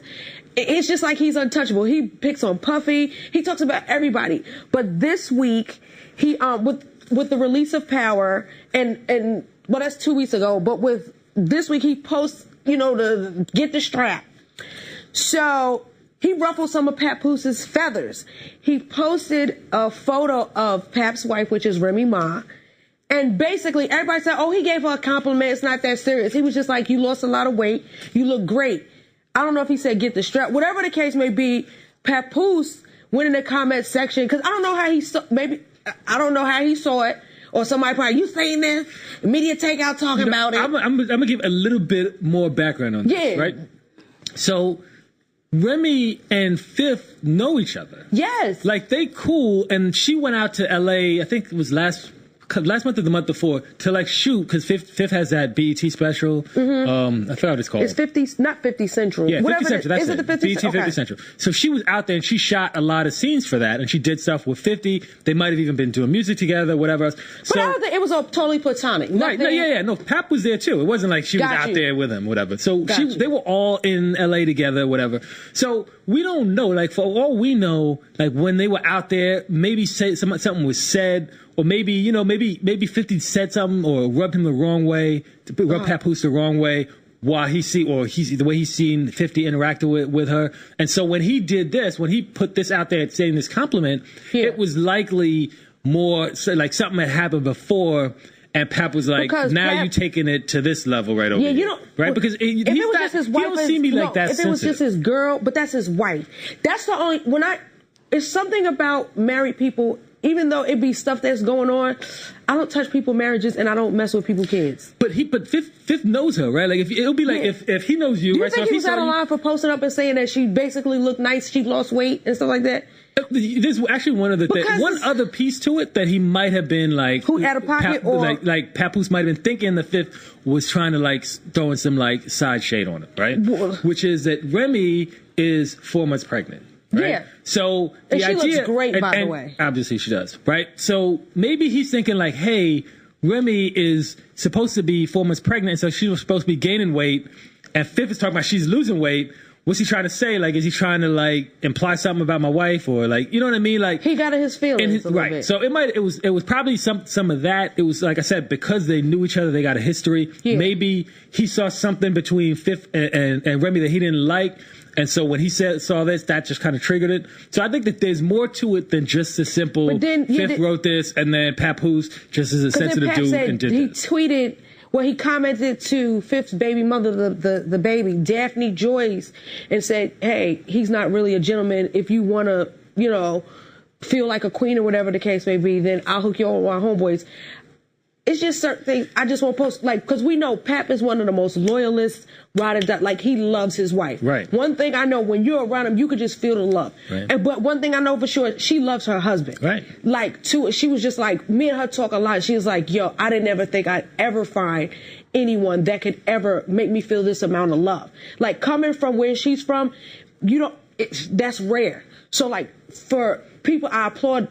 it's just like he's untouchable. He picks on Puffy. He talks about everybody. But this week, he with the release of Power, and well, that's 2 weeks ago. But with this week, he posts, to get the strap. So he ruffled some of Papoose' feathers. He posted a photo of Pap's wife, which is Remy Ma. And basically, everybody said, oh, he gave her a compliment. It's not that serious. He was just like, you lost a lot of weight. You look great. I don't know if he said get the strap. Whatever the case may be, Papoose went in the comment section. Because I don't know how I don't know how he saw it. Or somebody probably, you saying this? Mediatakeout talking about it. I'm going to give a little bit more background on this, right? So, Remy and Fifth know each other. Yes. Like, they cool, and she went out to L.A., I think it was last month or the month before, to like shoot, because Fifth has that BET special. I forgot what it's called. It's 50, not 50 Central. Yeah, 50 Central, that's it. Is it the 50 BET 50 Central. So she was out there and she shot a lot of scenes for that, and she did stuff with 50. They might have even been doing music together, whatever else. But I don't think it was totally platonic. Right, no, Pap was there too. It wasn't like she was out there with him, whatever. So they were all in LA together, whatever. So we don't know, like for all we know, like when they were out there, maybe something was said, or maybe, maybe 50 said something or rubbed him the wrong way, rubbed Papoose the wrong way, while the way he's seen 50 interacted with her. And so when he did this, when he put this out there saying this compliment, it was likely more like something had happened before. And Pap was like, because now you taking it to this level right over here. Right? Because if it was just his wife, he don't see me like that. If it was just his girl, but that's his wife. That's the only, it's something about married people, even though it be stuff that's going on, I don't touch people's marriages and I don't mess with people's kids. But Fifth knows her, right? Like it'll be like if he knows you, Do you right? think he was out of line for posting up and saying that she basically looked nice, she lost weight and stuff like that? There's actually one other piece to it that he might have been like, who out of pocket, or like Papoose might have been thinking the Fifth was trying to like throwing some like side shade on it, right? Which is that Remy is 4 months pregnant. Right? Yeah. So and she looks great, by the way. Obviously she does, right? So maybe he's thinking like, hey, Remy is supposed to be 4 months pregnant, so she was supposed to be gaining weight, and Fifth is talking about she's losing weight. What's he trying to say? Like, is he trying to like imply something about my wife, or like, you know what I mean? Like he got in his feelings, right? Bit. So it was probably some of that. It was like I said, because they knew each other, they got a history. Yeah. Maybe he saw something between Fifth and Remy that he didn't like. And so when he saw this, that just kind of triggered it. So I think that there's more to it than just a simple Fifth wrote this and then Papoose just as a sensitive dude and did he this. Tweeted, well, he commented to Fifth's baby mother, the baby, Daphne Joyce, and said, hey, he's not really a gentleman. If you want to, feel like a queen or whatever the case may be, then I'll hook you on with my homeboys. It's just certain things I just won't post, like, because we know Pap is one of the most loyalist riders that, like, he loves his wife. Right. One thing I know, when you're around him, you could just feel the love. Right. But one thing I know for sure, she loves her husband. Right. Like, she was just like, me and her talk a lot. She was like, yo, I didn't ever think I'd ever find anyone that could ever make me feel this amount of love. Like, coming from where she's from, that's rare. So, like, for people, I applaud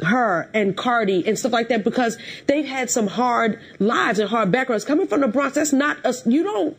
her and Cardi and stuff like that, because they've had some hard lives and hard backgrounds. Coming from the Bronx, that's not us. You don't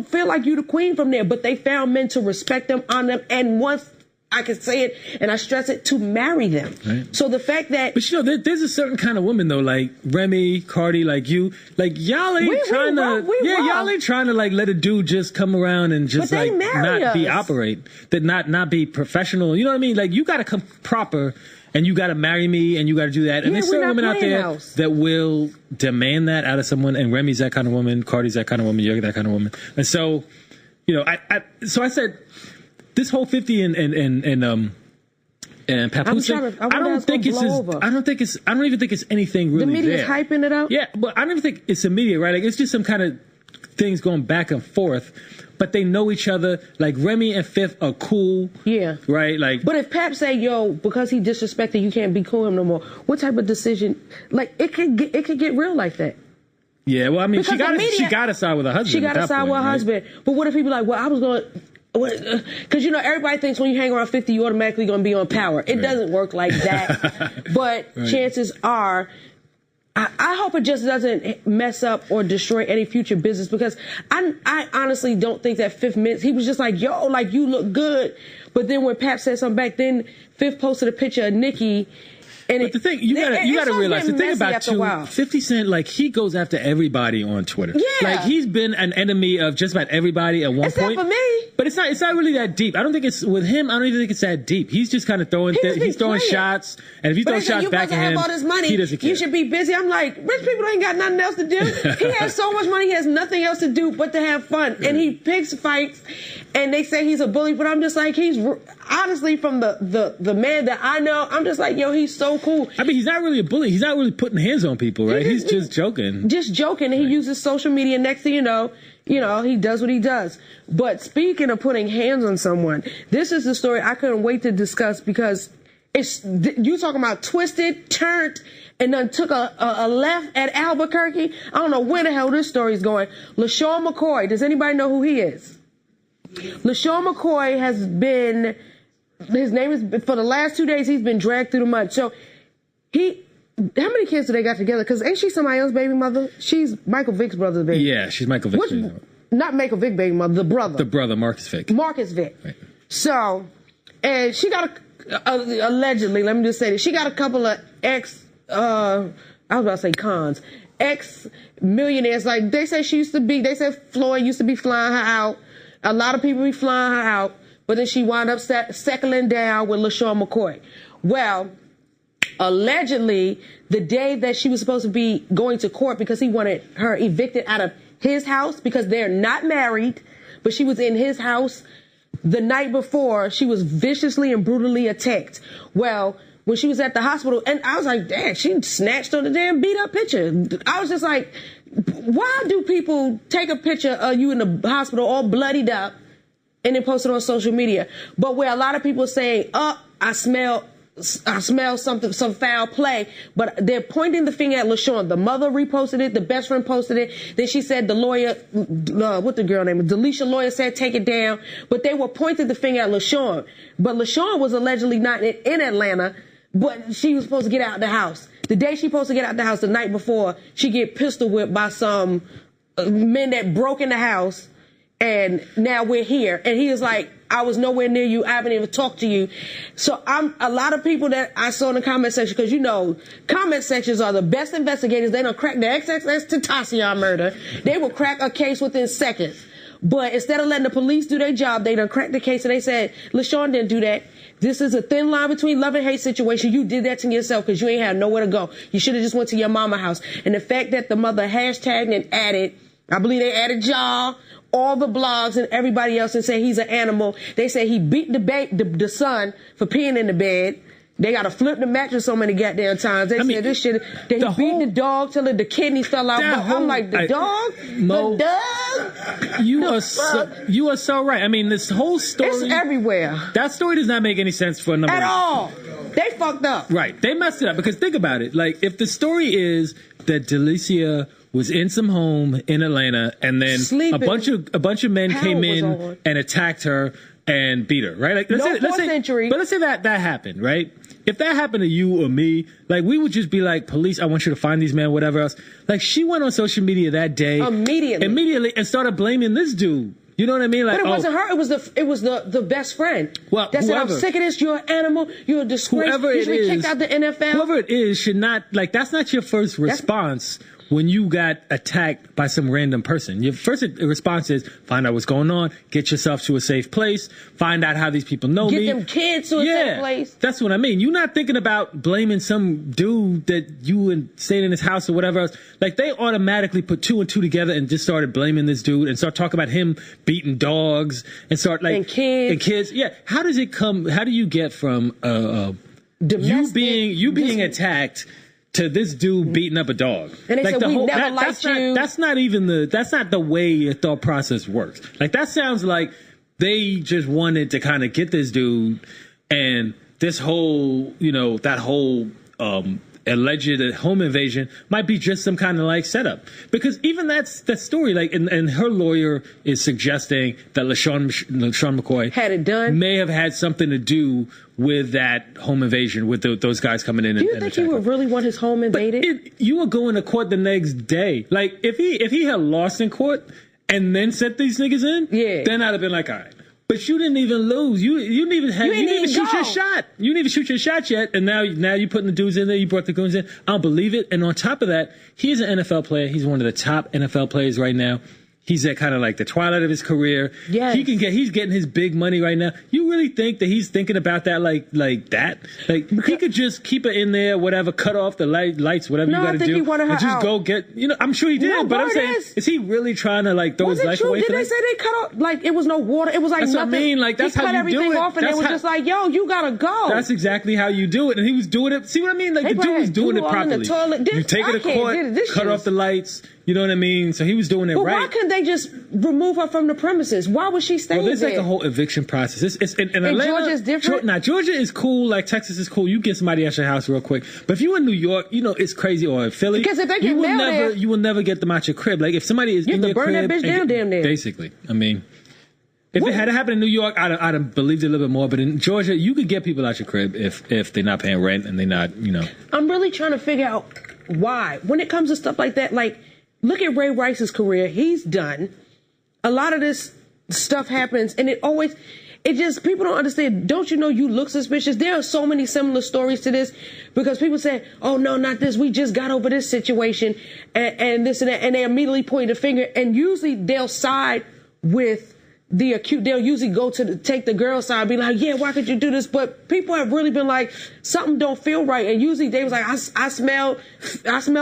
feel like you're the queen from there, but they found men to respect them, honor them, and once I can say it and I stress it, to marry them. Right. So the fact that, but there's a certain kind of woman though, like Remy, Cardi, like you, like y'all ain't trying to like let a dude just come around and just like not be professional. You know what I mean? Like you got to come proper. And you got to marry me, and you got to do that. And there's certain women out there that will demand that out of someone. And Remy's that kind of woman, Cardi's that kind of woman, you're that kind of woman. And so, so I said, this whole 50 and Papoose thing, I don't even think it's anything really. The media's hyping it up. Yeah, but I don't even think it's immediate, right? Like it's just some kind of things going back and forth. But they know each other. Like Remy and Fifth are cool. Yeah. Right? Like, but if Pap say, yo, because he disrespected, you can't be cool with him no more, what type of decision? Like, it could get real like that. Yeah, well, I mean, she got to side with her husband. She got to side with her husband. But what if he be like, well, I was going to, because everybody thinks when you hang around 50, you're automatically going to be on power. It doesn't work like that. But chances are, I hope it just doesn't mess up or destroy any future business, because I honestly don't think that Fifth meant, he was just like, yo, like, you look good. But then when Pap said something back, then Fifth posted a picture of Nikki. But the thing, you gotta realize, the thing about 50 Cent, like, he goes after everybody on Twitter. Yeah. Like, he's been an enemy of just about everybody at one point. Except for me. But it's not really that deep. I don't think it's, with him, I don't even think it's that deep. He's just kind of throwing shots. And if you throw shots back at him, all this money, he doesn't care. You should be busy. I'm like, rich people ain't got nothing else to do. He has so much money, he has nothing else to do but to have fun. And he picks fights. And they say he's a bully, but I'm just like, he's honestly, from the man that I know, I'm just like, yo, he's so cool. I mean, he's not really a bully. He's not really putting hands on people, right? He's just joking. Just joking. And he uses social media. Next thing you know, he does what he does. But speaking of putting hands on someone, this is the story I couldn't wait to discuss, because you talking about twisted, turned, and then took a left at Albuquerque. I don't know where the hell this story is going. LaShawn McCoy. Does anybody know who he is? LaShawn McCoy has been, his name is, for the last 2 days, he's been dragged through the mud. So how many kids do they got together? Because ain't she somebody else's baby mother? She's Michael Vick's brother's baby. Yeah, she's Michael Vick's baby mother. Not Michael Vick baby mother, the brother. The brother, Marcus Vick. Marcus Vick. Right. So, and she got allegedly, let me just say this, she got a couple of ex-millionaires. Like, they say Floyd used to be flying her out. A lot of people be flying her out, but then she wound up settling down with LaShawn McCoy. Well, allegedly, the day that she was supposed to be going to court because he wanted her evicted out of his house because they're not married, but she was in his house the night before, she was viciously and brutally attacked. Well, when she was at the hospital, and I was like, damn, she snatched on the damn beat up picture. I was just like, why do people take a picture of you in the hospital all bloodied up and then post it on social media? But where a lot of people say, I smell something, some foul play, but they're pointing the finger at LaShawn. The mother reposted it, the best friend posted it. Then she said the lawyer, what the girl name is, Delisha lawyer said take it down. But they were pointing the finger at LaShawn. But LaShawn was allegedly not in Atlanta, but she was supposed to get out of the house. The day she supposed to get out of the house, the night before, she get pistol whipped by some men that broke in the house. And now we're here. And he was like, I was nowhere near you. I haven't even talked to you. So a lot of people that I saw in the comment section, because comment sections are the best investigators. They don't crack the XXX Tentacion murder. They will crack a case within seconds. But instead of letting the police do their job, they done cracked the case and they said, LaShawn didn't do that. This is a thin line between love and hate situation. You did that to yourself because you ain't had nowhere to go. You should have just went to your mama house. And the fact that the mother hashtagged and added, I believe they added y'all, all the blogs and everybody else, and say he's an animal. They say he beat the son for peeing in the bed. They got to flip the mattress so many goddamn times. They said this shit, that he beat the dog till the kidney fell out. I'm like, the dog? Mo, the dog? You are so right. I mean, this whole story. It's everywhere. That story does not make any sense for a number of reasons. At all. They fucked up. Right. They messed it up because think about it. Like, if the story is that Delicia was in some home in Atlanta and then a bunch of men came in and attacked her and beat her, right? Like, let's say that happened, right? If that happened to you or me, like, we would just be like, police, I want you to find these men, whatever else. Like, she went on social media that day immediately and started blaming this dude. You know what I mean? Like, but it wasn't her. It was the best friend. Well, that said, I'm sick of this. You're an animal. You're a disgrace. You should be kicked out the NFL. Whoever it is should not, like, that's not your first response when you got attacked by some random person. Your first response is find out what's going on, get yourself to a safe place, find out how these people know me. Get them kids to a safe place. That's what I mean. You're not thinking about blaming some dude that you stayed in his house or whatever else. Like, they automatically put two and two together and just started blaming this dude and start talking about him beating dogs and start like and kids. Yeah. How do you get from you being attacked to this dude beating up a dog? And they said, we never liked you. That's not the way your thought process works. Like, that sounds like they just wanted to kind of get this dude, and this whole, that whole alleged home invasion might be just some kind of like setup. Because even that story, like, and her lawyer is suggesting that LaShawn McCoy had it done, may have had something to do with that home invasion, with those guys coming in. Do you think he would really want his home invaded? You were going to court the next day. Like, if he had lost in court and then set these niggas in, then I'd have been like, all right. But you didn't even lose. You didn't even shoot your shot. You didn't even shoot your shot yet. And now you're putting the dudes in there. You brought the goons in. I don't believe it. And on top of that, he is an NFL player. He's one of the top NFL players right now. He's at kind of like the twilight of his career. Yes. He's getting his big money right now. You really think that he's thinking about that like that? Like, he could just keep it in there, whatever, cut off the lights, whatever you got to do. He wanted her and just out. go get, I'm sure he did, No, but I'm saying, is he really trying to like throw his life away for Did they that? say they cut off, like, it was no water? It was like that's nothing. What I mean. Like, that's he how cut you everything do it. off and they was just like, yo, you got to go. That's exactly how you do it. And he was doing it. See what I mean? Like, the dude was doing it properly. You take it to court, cut off the lights. You know what I mean? So he was doing it right. Why couldn't they just remove her from the premises? Why was she staying there? Well, there's like a whole eviction process. In Atlanta, Georgia's different? Georgia is cool. Like, Texas is cool. You get somebody at your house real quick. But if you in New York, it's crazy. Or in Philly, because if they get mail there, you will never get them out your crib. Like, if somebody is in your crib, you have to burn that bitch down damn near. Basically, I mean, if it had happened in New York, I'd have believed it a little bit more. But in Georgia, you could get people out your crib if they're not paying rent and they're not, I'm really trying to figure out why. When it comes to stuff like that, like, look at Ray Rice's career. He's done. A lot of this stuff happens, and people don't understand. Don't you know you look suspicious? There are so many similar stories to this because people say, oh, no, not this. We just got over this situation and this and that. And they immediately point the finger, and usually they'll side with the acute. They'll usually go take the girl's side and be like, yeah, why could you do this? But people have really been like, something don't feel right. And usually they was like, I smell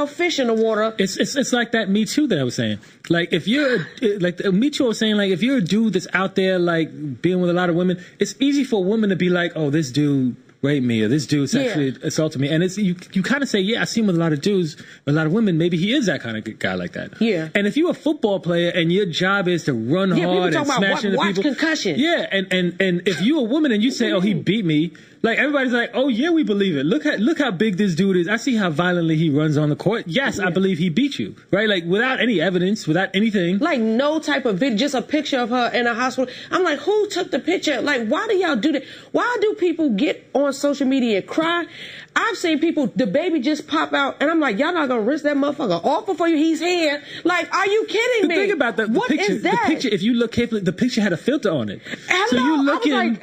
fish in the water. It's like that Me Too that I was saying. Like, if you're like Me Too was saying, like, if you're a dude that's out there like being with a lot of women, it's easy for a woman to be like, oh, this dude raped me or this dude sexually assaulted me. And it's you kind of say, yeah, I see him with a lot of dudes, a lot of women. Maybe he is that kind of guy like that. Yeah. And if you're a football player and your job is to run hard and smash into people. Concussion. Yeah. And if you're a woman and you say, oh, he beat me, like, everybody's like, oh, yeah, we believe it. Look how big this dude is. I see how violently he runs on the court. Yes, I believe he beat you. Right? Like, without any evidence, without anything. Like, no type of video, just a picture of her in a hospital. I'm like, who took the picture? Like, why do y'all do that? Why do people get on social media and cry? I've seen people, the baby just pop out, and I'm like, y'all not gonna risk that motherfucker off before he's here? Like, are you kidding me? Think about the picture. Is that? The picture, if you look carefully, the picture had a filter on it. So you looking.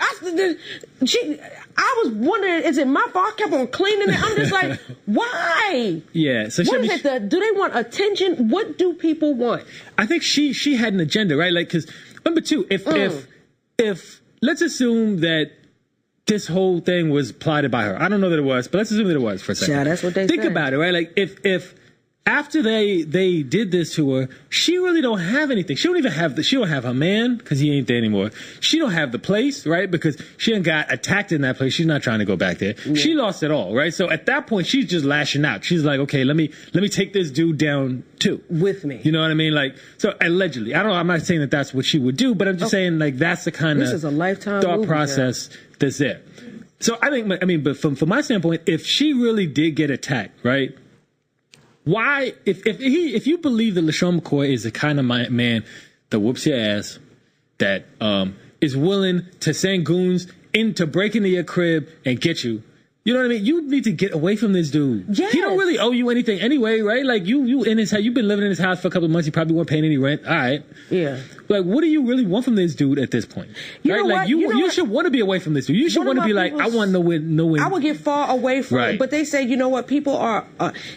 I was wondering, is it my fault? I kept on cleaning it. I'm just like, why? Yeah. So what is it? Do they want attention? What do people want? I think she had an agenda, right? Like, because number two, if let's assume that this whole thing was plotted by her. I don't know that it was, but let's assume that it was for a second. Yeah, that's what they think about it, right? Like, if after they did this to her, she really don't have anything. She don't have her man because he ain't there anymore. She don't have the place, right? Because she done got attacked in that place. She's not trying to go back there. Yeah. She lost it all, right? So at that point, she's just lashing out. She's like, okay, let me take this dude down too. With me. You know what I mean? Like, so allegedly, I'm not saying that that's what she would do, but I'm just saying, like, that's the kind of thought process that's there. So but from my standpoint, if she really did get attacked, right? Why, if you believe that LaShawn McCoy is the kind of man that whoops your ass, that is willing to send goons in to break into your crib and get you, you know what I mean? You need to get away from this dude. Yes. He don't really owe you anything anyway, right? Like, you in his house, you've been living in his house for a couple of months. You probably weren't paying any rent. All right. Yeah. Like, what do you really want from this dude at this point? Right? Like, you should want to be away from this dude. You should want to be like, I want no win. I would get far away from it. But they say, you know what? People are,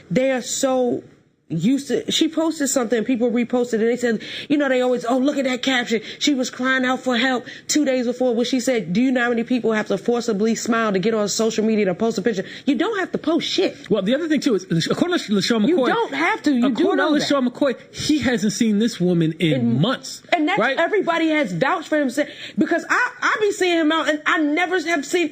they are so used to. She posted something, people reposted it, and they said, they always, oh, look at that caption. She was crying out for help 2 days before, when she said, do you know how many people have to forcibly smile to get on social media to post a picture? You don't have to post shit. Well, the other thing too is, according to LaShawn McCoy, you don't have to. According to LaShawn McCoy, he hasn't seen this woman in months, and that's right? Everybody has vouched for him, because I be seeing him out, and I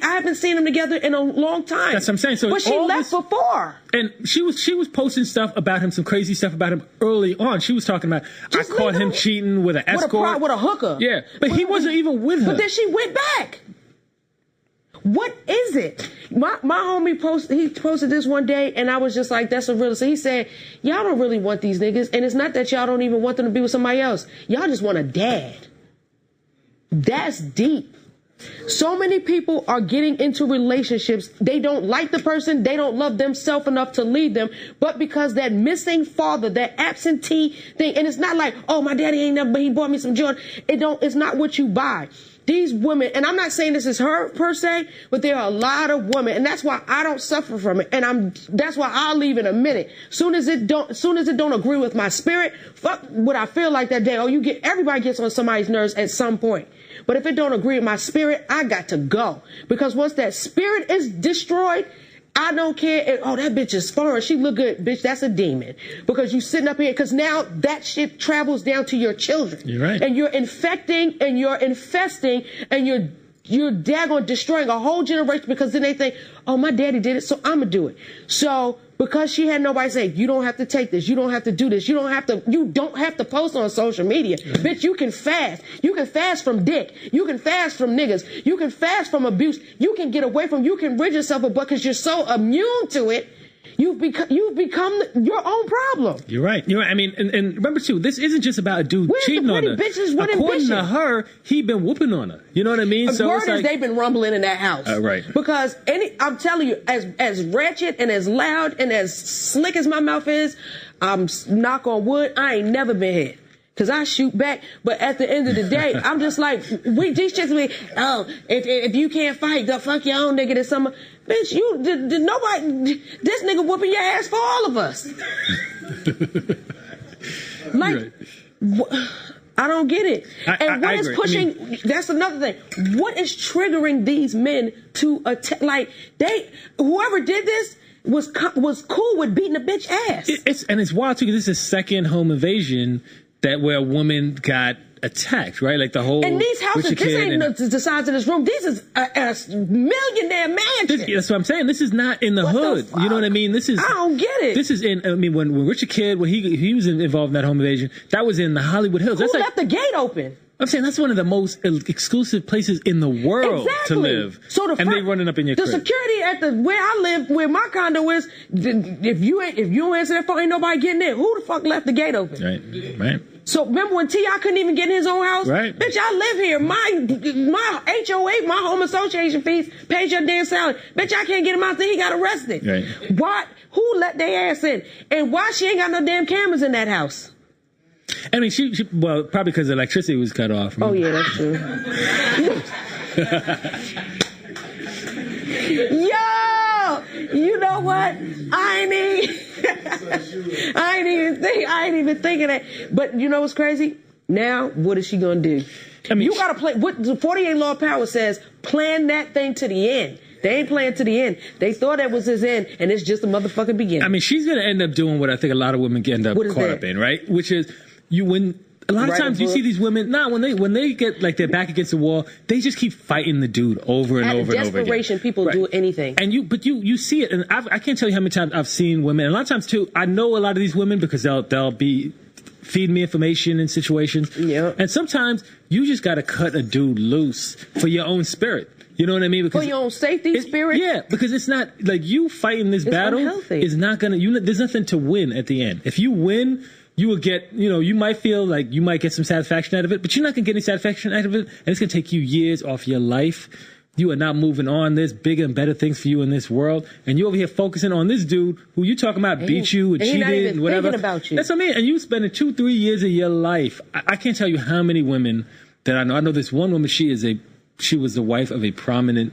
haven't seen them together in a long time. That's what I'm saying. So, but she left before, and she was posting stuff about him, some crazy stuff about him early on. She was talking about, I caught him cheating with an escort, with a hooker. Yeah, but he wasn't even with her. But then she went back. What is it? My homie posted this one day, and I was just like, that's a real. So he said, y'all don't really want these niggas, and it's not that y'all don't even want them to be with somebody else. Y'all just want a dad. That's deep. So many people are getting into relationships. They don't like the person. They don't love themselves enough to leave them. But because that missing father, that absentee thing, and it's not like, oh, my daddy ain't never, but he bought me some Jordan. It's not what you buy. these women, and I'm not saying this is her per se, but there are a lot of women, and that's why I don't suffer from it. And that's why I'll leave in a minute. Soon as it don't agree with my spirit, fuck what I feel like that day. Everybody gets on somebody's nerves at some point. But if it don't agree with my spirit, I got to go. Because once that spirit is destroyed, I don't care. That bitch is foreign. She look good. Bitch, that's a demon. Because you sitting up here, because now that shit travels down to your children. You're right. And you're infecting and you're infesting and you're daggone destroying a whole generation, because then they think, oh, my daddy did it, so I'm going to do it. So because she had nobody saying, you don't have to take this, you don't have to do this, you don't have to post on social media. Bitch, you can fast. You can fast from dick. You can fast from niggas. You can fast from abuse. You can get away from, you can rid yourself of, because you're so immune to it. You've become your own problem. You're right. I mean, and remember too, this isn't just about a dude cheating on her. According to her, he been whooping on her. You know what I mean? So word is they've been rumbling in that house. Right. Because I'm telling you, as ratchet and as loud and as slick as my mouth is, knock on wood, I ain't never been hit. Cause I shoot back, but at the end of the day, I'm just like, these chicks be, if you can't fight, go fuck your own nigga. There's some bitch. Nobody. This nigga whooping your ass for all of us. Like, I don't get it. And what is pushing? That's another thing. What is triggering these men to attack? Like whoever did this was cool with beating a bitch ass. It's wild too, because this is second home invasion where a woman got attacked, right? Like the whole. And these houses, this ain't the size of this room. This is a millionaire mansion. That's what I'm saying. This is not in the hood. You know what I mean? This is. I don't get it. This is in. I mean, when Richard Kidd, when he was involved in that home invasion, that was in the Hollywood Hills. Who left the gate open? I'm saying that's one of the most exclusive places in the world to live. So and they running up in your crib. Security at where I live, where my condo is, if you don't answer that phone, ain't nobody getting in. Who the fuck left the gate open? Right. So remember when T.I. couldn't even get in his own house? Right. Bitch, I live here. My HOA, my home association fees pays your damn salary. Bitch, I can't get him out there. He got arrested. Right. Why? Who let their ass in? And why she ain't got no damn cameras in that house? I mean, she well, probably because the electricity was cut off. Oh, yeah, that's true. Yo, you know what? I ain't even thinking that. But you know what's crazy? Now, what is she gonna do? I mean, you gotta play. What the 48 Law of Power says: plan that thing to the end. They ain't playing to the end. They thought that was his end, and it's just a motherfucking beginning. I mean, she's gonna end up doing what I think a lot of women end up caught up in, right? Which is when a lot of times you see these women, when they get like their back against the wall, they just keep fighting the dude over and over and over again. Desperation, people do anything. And you see it, and I can't tell you how many times I've seen women, and a lot of times too, I know a lot of these women because they'll be feeding me information in situations. Yeah. And sometimes you just got to cut a dude loose for your own spirit. You know what I mean? Because for your own safety, spirit? Yeah, because it's not like you fighting this battle is not going to, there's nothing to win at the end. If you win, you will get, you might feel like you might get some satisfaction out of it, but you're not going to get any satisfaction out of it. And it's going to take you years off your life. You are not moving on. There's bigger and better things for you in this world. And you over here focusing on this dude who you talking about beat you and cheated and whatever. About you. That's what I mean. And you spending 2-3 years of your life. I can't tell you how many women that I know. I know this one woman, she was the wife of a prominent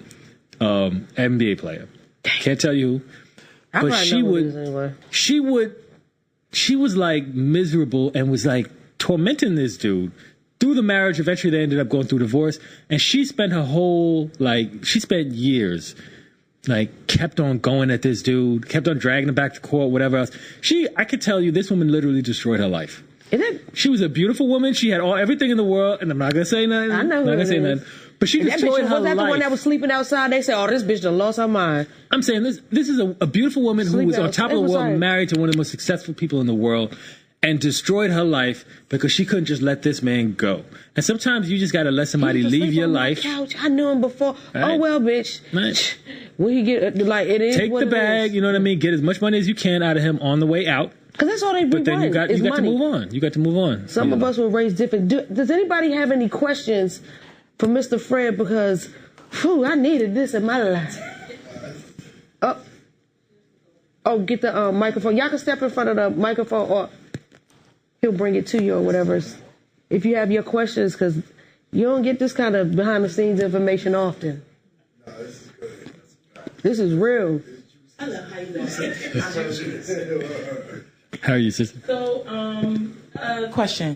NBA player. Can't tell you who. But she was like miserable and was like tormenting this dude through the marriage. Eventually they ended up going through divorce, and she spent years kept on going at this dude, kept on dragging him back to court, whatever else. I could tell you this woman literally destroyed her life. Is it? She was a beautiful woman. She had everything in the world, and I'm not gonna say nothing. I know. I'm not gonna say nothing. But she destroyed her life. Was that the one that was sleeping outside? They said, "Oh, this bitch done lost her mind." I'm saying this is a beautiful woman who was on top of the world, married to one of the most successful people in the world, and destroyed her life because she couldn't just let this man go. And sometimes you just gotta let somebody leave your life. Couch. I knew him before. Right. Oh well, bitch. Right. When he get it is. Take the bag. You know what I mean. Get as much money as you can out of him on the way out. Because that's all they But then you got to move on. You got to move on. Some of us were raised different. Does anybody have any questions for Mr. Fred? Because, I needed this in my life. Oh, get the microphone. Y'all can step in front of the microphone, or he'll bring it to you or whatever. If you have your questions, because You don't get this kind of behind the scenes information often. No, this is good. This is real. I love how you know. How are you, sister? So, question.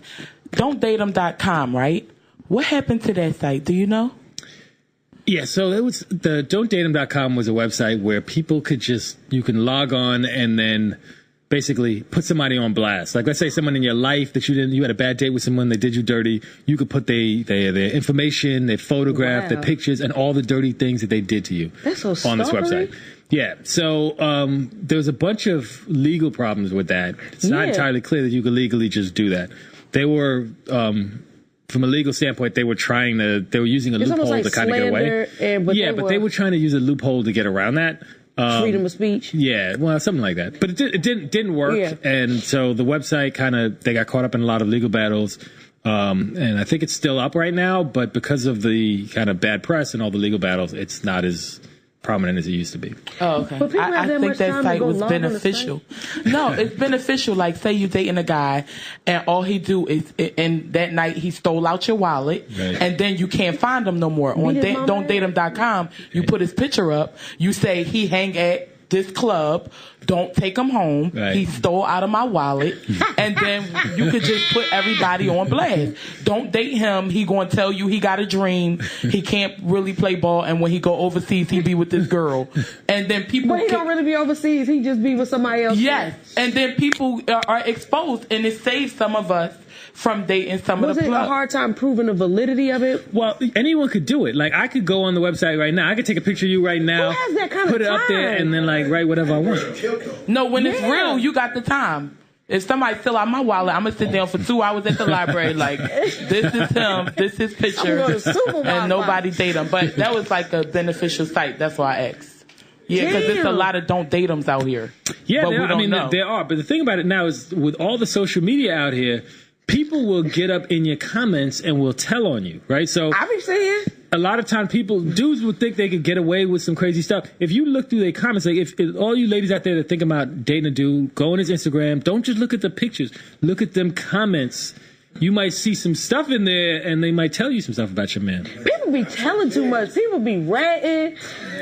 Don'tDate'em.com, right? What happened to that site? Do you know? Yeah, so it was the Don'tDate'em.com was a website where people could you can log on and then basically put somebody on blast. Like, let's say someone in your life that you had a bad date with someone, they did you dirty. You could put their information, their photograph, their pictures, and all the dirty things that they did to you on this website. Yeah, so there was a bunch of legal problems with that. It's not entirely clear that you could legally just do that. They were, from a legal standpoint, they were using a loophole to kind of get away. But they were trying to use a loophole to get around that. Freedom of speech. Yeah, well, something like that. But it didn't work, and so the website they got caught up in a lot of legal battles. And I think it's still up right now, but because of the kind of bad press and all the legal battles, it's not as prominent as it used to be. Oh, okay. I think that site was beneficial. No, it's beneficial. Like, say you're dating a guy, and all he do is, and that night he stole out your wallet, and then you can't find him no more. On Don'tDate'em.com, you put his picture up. You say he hang at this club. Don't take him home. He stole out of my wallet. And then you could just put everybody on blast. Don't date him. He going to tell you he got a dream. He can't really play ball. And when he go overseas, he be with this girl. And then people... But he don't really be overseas. He just be with somebody else. Yes. And then people are exposed. And it saves some of us from dating some of the Was it a hard time proving the validity of it? Well, anyone could do it. Like, I could go on the website right now. I could take a picture of you right now. Who has that kind put of it up there, and then, like, write whatever I want. No, when it's real, you got the time. If somebody fill out my wallet, I'm going to sit down for 2 hours at the library like, this is him, this is his picture, and nobody date him. But that was like a beneficial site. That's why I asked. Yeah, because there's a lot of don't date ems out here. Yeah, but we don't know. There are. But the thing about it now is with all the social media out here, people will get up in your comments and will tell on you, right? So I be saying a lot of times dudes would think they could get away with some crazy stuff. If you look through their comments, like if all you ladies out there that think about dating a dude, go on his Instagram. Don't just look at the pictures. Look at them comments. You might see some stuff in there, and they might tell you some stuff about your man. People be telling too much. People be ratting.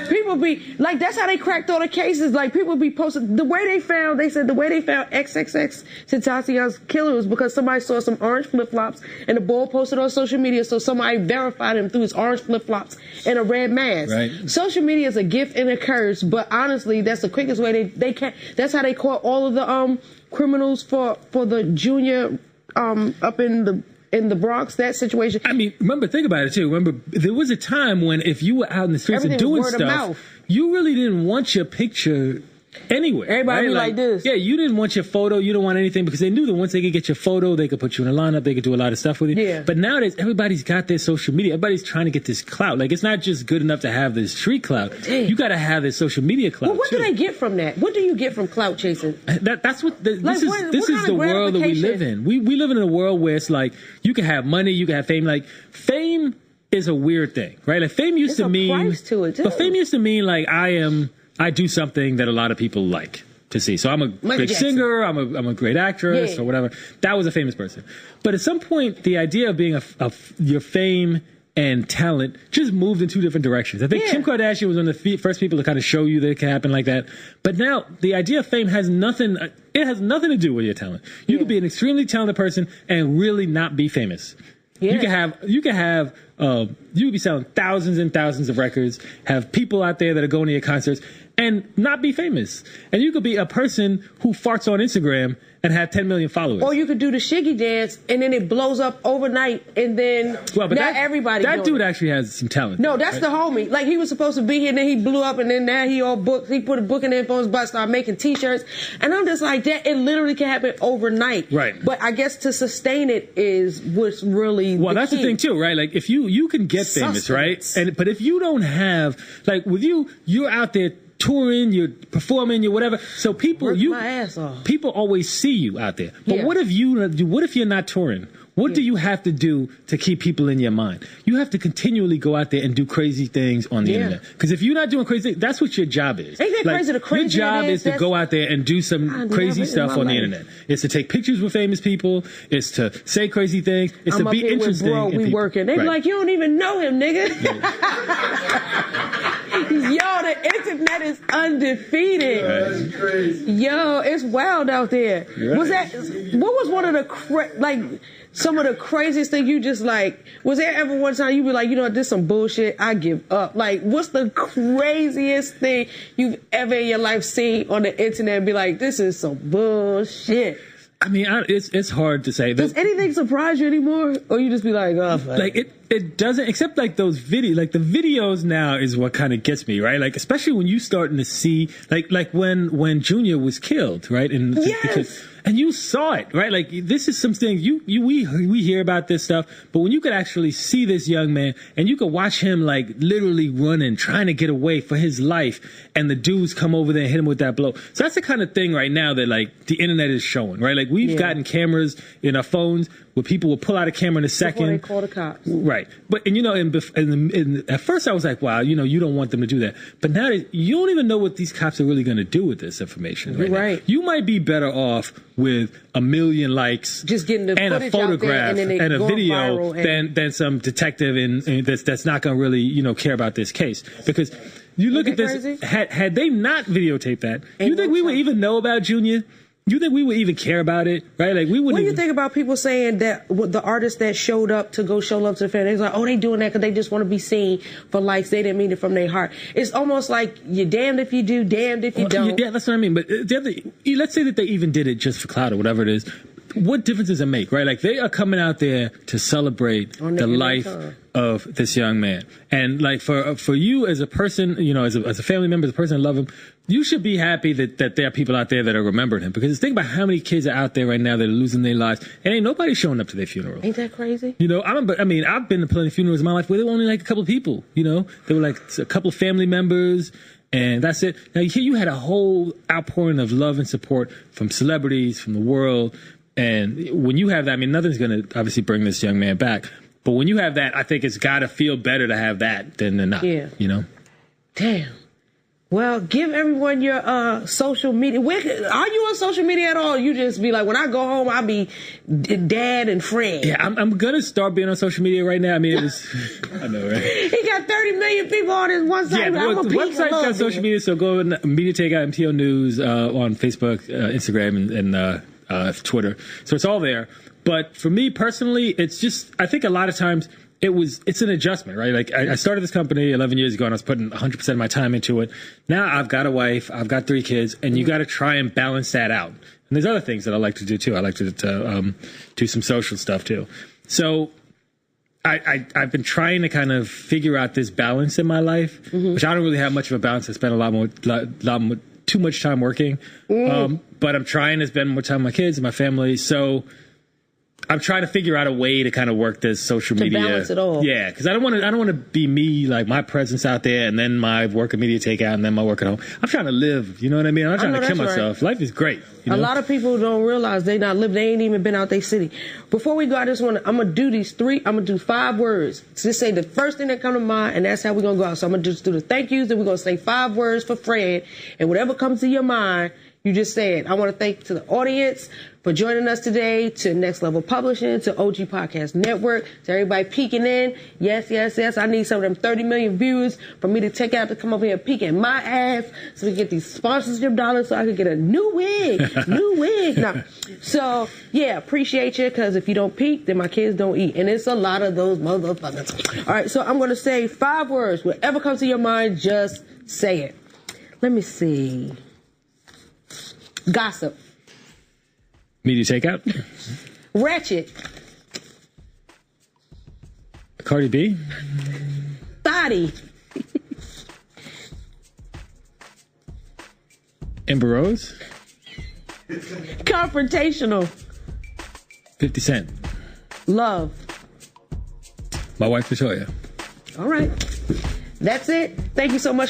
People be like, that's how they cracked all the cases. Like, people be posting the way they found XXX Tentacion's killer was because somebody saw some orange flip flops and the boy posted on social media. So somebody verified him through his orange flip flops and a red mask. Right. Social media is a gift and a curse, but honestly, that's the quickest way they can. That's how they caught all of the criminals for the junior. Up in the Bronx, that situation. I mean, think about it too. Remember, there was a time when if you were out in the streets and doing stuff, you really didn't want your picture anywhere. Everybody be like this. Yeah, you didn't want your photo. You didn't want anything because they knew that once they could get your photo, they could put you in a lineup. They could do a lot of stuff with you. Yeah. But nowadays, everybody's got their social media. Everybody's trying to get this clout. Like, it's not just good enough to have this street clout. Damn. You got to have this social media clout. Well, what do they get from that? What do you get from clout chasing? That's what this is the world that we live in. We live in a world where it's like you can have money, you can have fame. Like, fame is a weird thing, right? Like, fame used to mean price to it too. But fame used to mean like I do something that a lot of people like to see. So I'm a great singer, I'm a great actress, or whatever. That was a famous person. But at some point, the idea of being your fame and talent just moved in two different directions. I think Kim Kardashian was one of the first people to kind of show you that it can happen like that. But now the idea of fame has nothing. It has nothing to do with your talent. You could be an extremely talented person and really not be famous. Yeah. You could be selling thousands and thousands of records, have people out there that are going to your concerts, and not be famous. And you could be a person who farts on Instagram and have 10 million followers. Or you could do the shiggy dance, and then it blows up overnight, and then everybody. That dude actually has some talent. No, that's the homie. Like, he was supposed to be here, and then he blew up, and then now he all booked. He put a booking info on his butt, started making T-shirts, and I'm just like, that. It literally can happen overnight. Right. But I guess to sustain it is what's really that's the thing too, right? Like, if you can get famous, right? But if you don't have, like, with you're out there touring, you're performing, you're whatever. So people always see you out there. But what if you're not touring? What do you have to do to keep people in your mind? You have to continually go out there and do crazy things on the internet. Because if you're not doing crazy things, that's what your job is. Ain't that crazy? The crazy your job is to go out there and do some crazy stuff on the internet. It's to take pictures with famous people. It's to say crazy things. It's to be interesting. Bro, we working. They be like, you don't even know him, nigga. Yo, the internet is undefeated. That's crazy. Yo, it's wild out there. Right. What was one of the some of the craziest things you just like? Was there ever one time you be like, you know what, this is some bullshit, I give up? Like, what's the craziest thing you've ever in your life seen on the internet and be like, this is some bullshit? I mean, it's hard to say. Does anything surprise you anymore, or you just be like, oh, like it doesn't, except like those videos. Like the videos now is what kind of gets me, right? Like especially when you starting to see, like when Junior was killed, right? And and you saw it, right? Like this is some things we hear about this stuff, but when you could actually see this young man and you could watch him like literally running, trying to get away for his life, and the dudes come over there and hit him with that blow. So that's the kind of thing right now that like the internet is showing, right? Like we've gotten cameras in our phones where people will pull out a camera in a second. Before they call the cops. Right. But, and you know, at first I was like, wow, you know, you don't want them to do that. But now you don't even know what these cops are really going to do with this information. Right. You might be better off with 1 million likes, just getting the and a photograph and a video than some detective that's not going to really, you know, care about this case. Because you look at this, had they not videotaped that, you think we would even know about Junior? You think we would even care about it, right? Like we wouldn't. What do you think about people saying that the artists that showed up to go show love to the family, they're like, oh, they doing that because they just want to be seen for likes. They didn't mean it from their heart. It's almost like you're damned if you do, damned if you don't. Yeah, that's what I mean. But let's say that they even did it just for clout or whatever it is. What difference does it make, right? Like they are coming out there to celebrate the life of this young man, and like for you as a person, you know, as a family member, as a person that love him, you should be happy that there are people out there that are remembering him. Because think about how many kids are out there right now that are losing their lives, and ain't nobody showing up to their funeral. Ain't that crazy? You know, I've been to plenty of funerals in my life where there were only like a couple of people. You know, there were like a couple of family members. And that's it. Now here you had a whole outpouring of love and support from celebrities, from the world. And when you have that, I mean, nothing's going to obviously bring this young man back. But when you have that, I think it's got to feel better to have that than not. Yeah. You know? Damn. Well, give everyone your social media. Are you on social media at all? You just be like, when I go home, I'll be dad and friend. Yeah, I'm going to start being on social media right now. I mean, it was, I know, right? He got 30 million people on his one side. Yeah, the website's got social media, so go to Mediatakeout MTO News on Facebook, Instagram, and Twitter. So it's all there. But for me personally, it's just, I think a lot of times it's an adjustment, right? Like I started this company 11 years ago and I was putting 100% of my time into it. Now I've got a wife, I've got 3 kids, and you got to try and balance that out. And there's other things that I like to do too. I like to do some social stuff too. So I've been trying to kind of figure out this balance in my life, which I don't really have much of a balance. I spend too much time working. But I'm trying to spend more time with my kids and my family. So I'm trying to figure out a way to kind of work this social media. To balance it all. Yeah, because I don't want to be me, like my presence out there, and then my work at Mediatakeout, and then my work at home. I'm trying to live. You know what I mean? I'm not trying to kill myself. Life is great. You know? A lot of people don't realize they not live. They ain't even been out their city. Before we go, I'm gonna do 5 words. Just say the first thing that come to mind, and that's how we're gonna go out. So I'm gonna just do the thank yous, then we're gonna say 5 words for Fred, and whatever comes to your mind, you just say it. I want to thank to the audience for joining us today, to Next Level Publishing, to OG Podcast Network, to everybody peeking in. Yes. I need some of them 30 million viewers for me to take out to come over here and peek in my ass so we can get these sponsorship dollars so I can get a new wig. No. So, yeah, appreciate you, because if you don't peek, then my kids don't eat. And it's a lot of those motherfuckers. All right, so I'm going to say 5 words. Whatever comes to your mind, just say it. Let me see. Gossip. Mediatakeout. Ratchet. Cardi B. Thotty. Amber Rose. Confrontational. 50 Cent. Love. My wife, Latoya. All right. That's it. Thank you so much.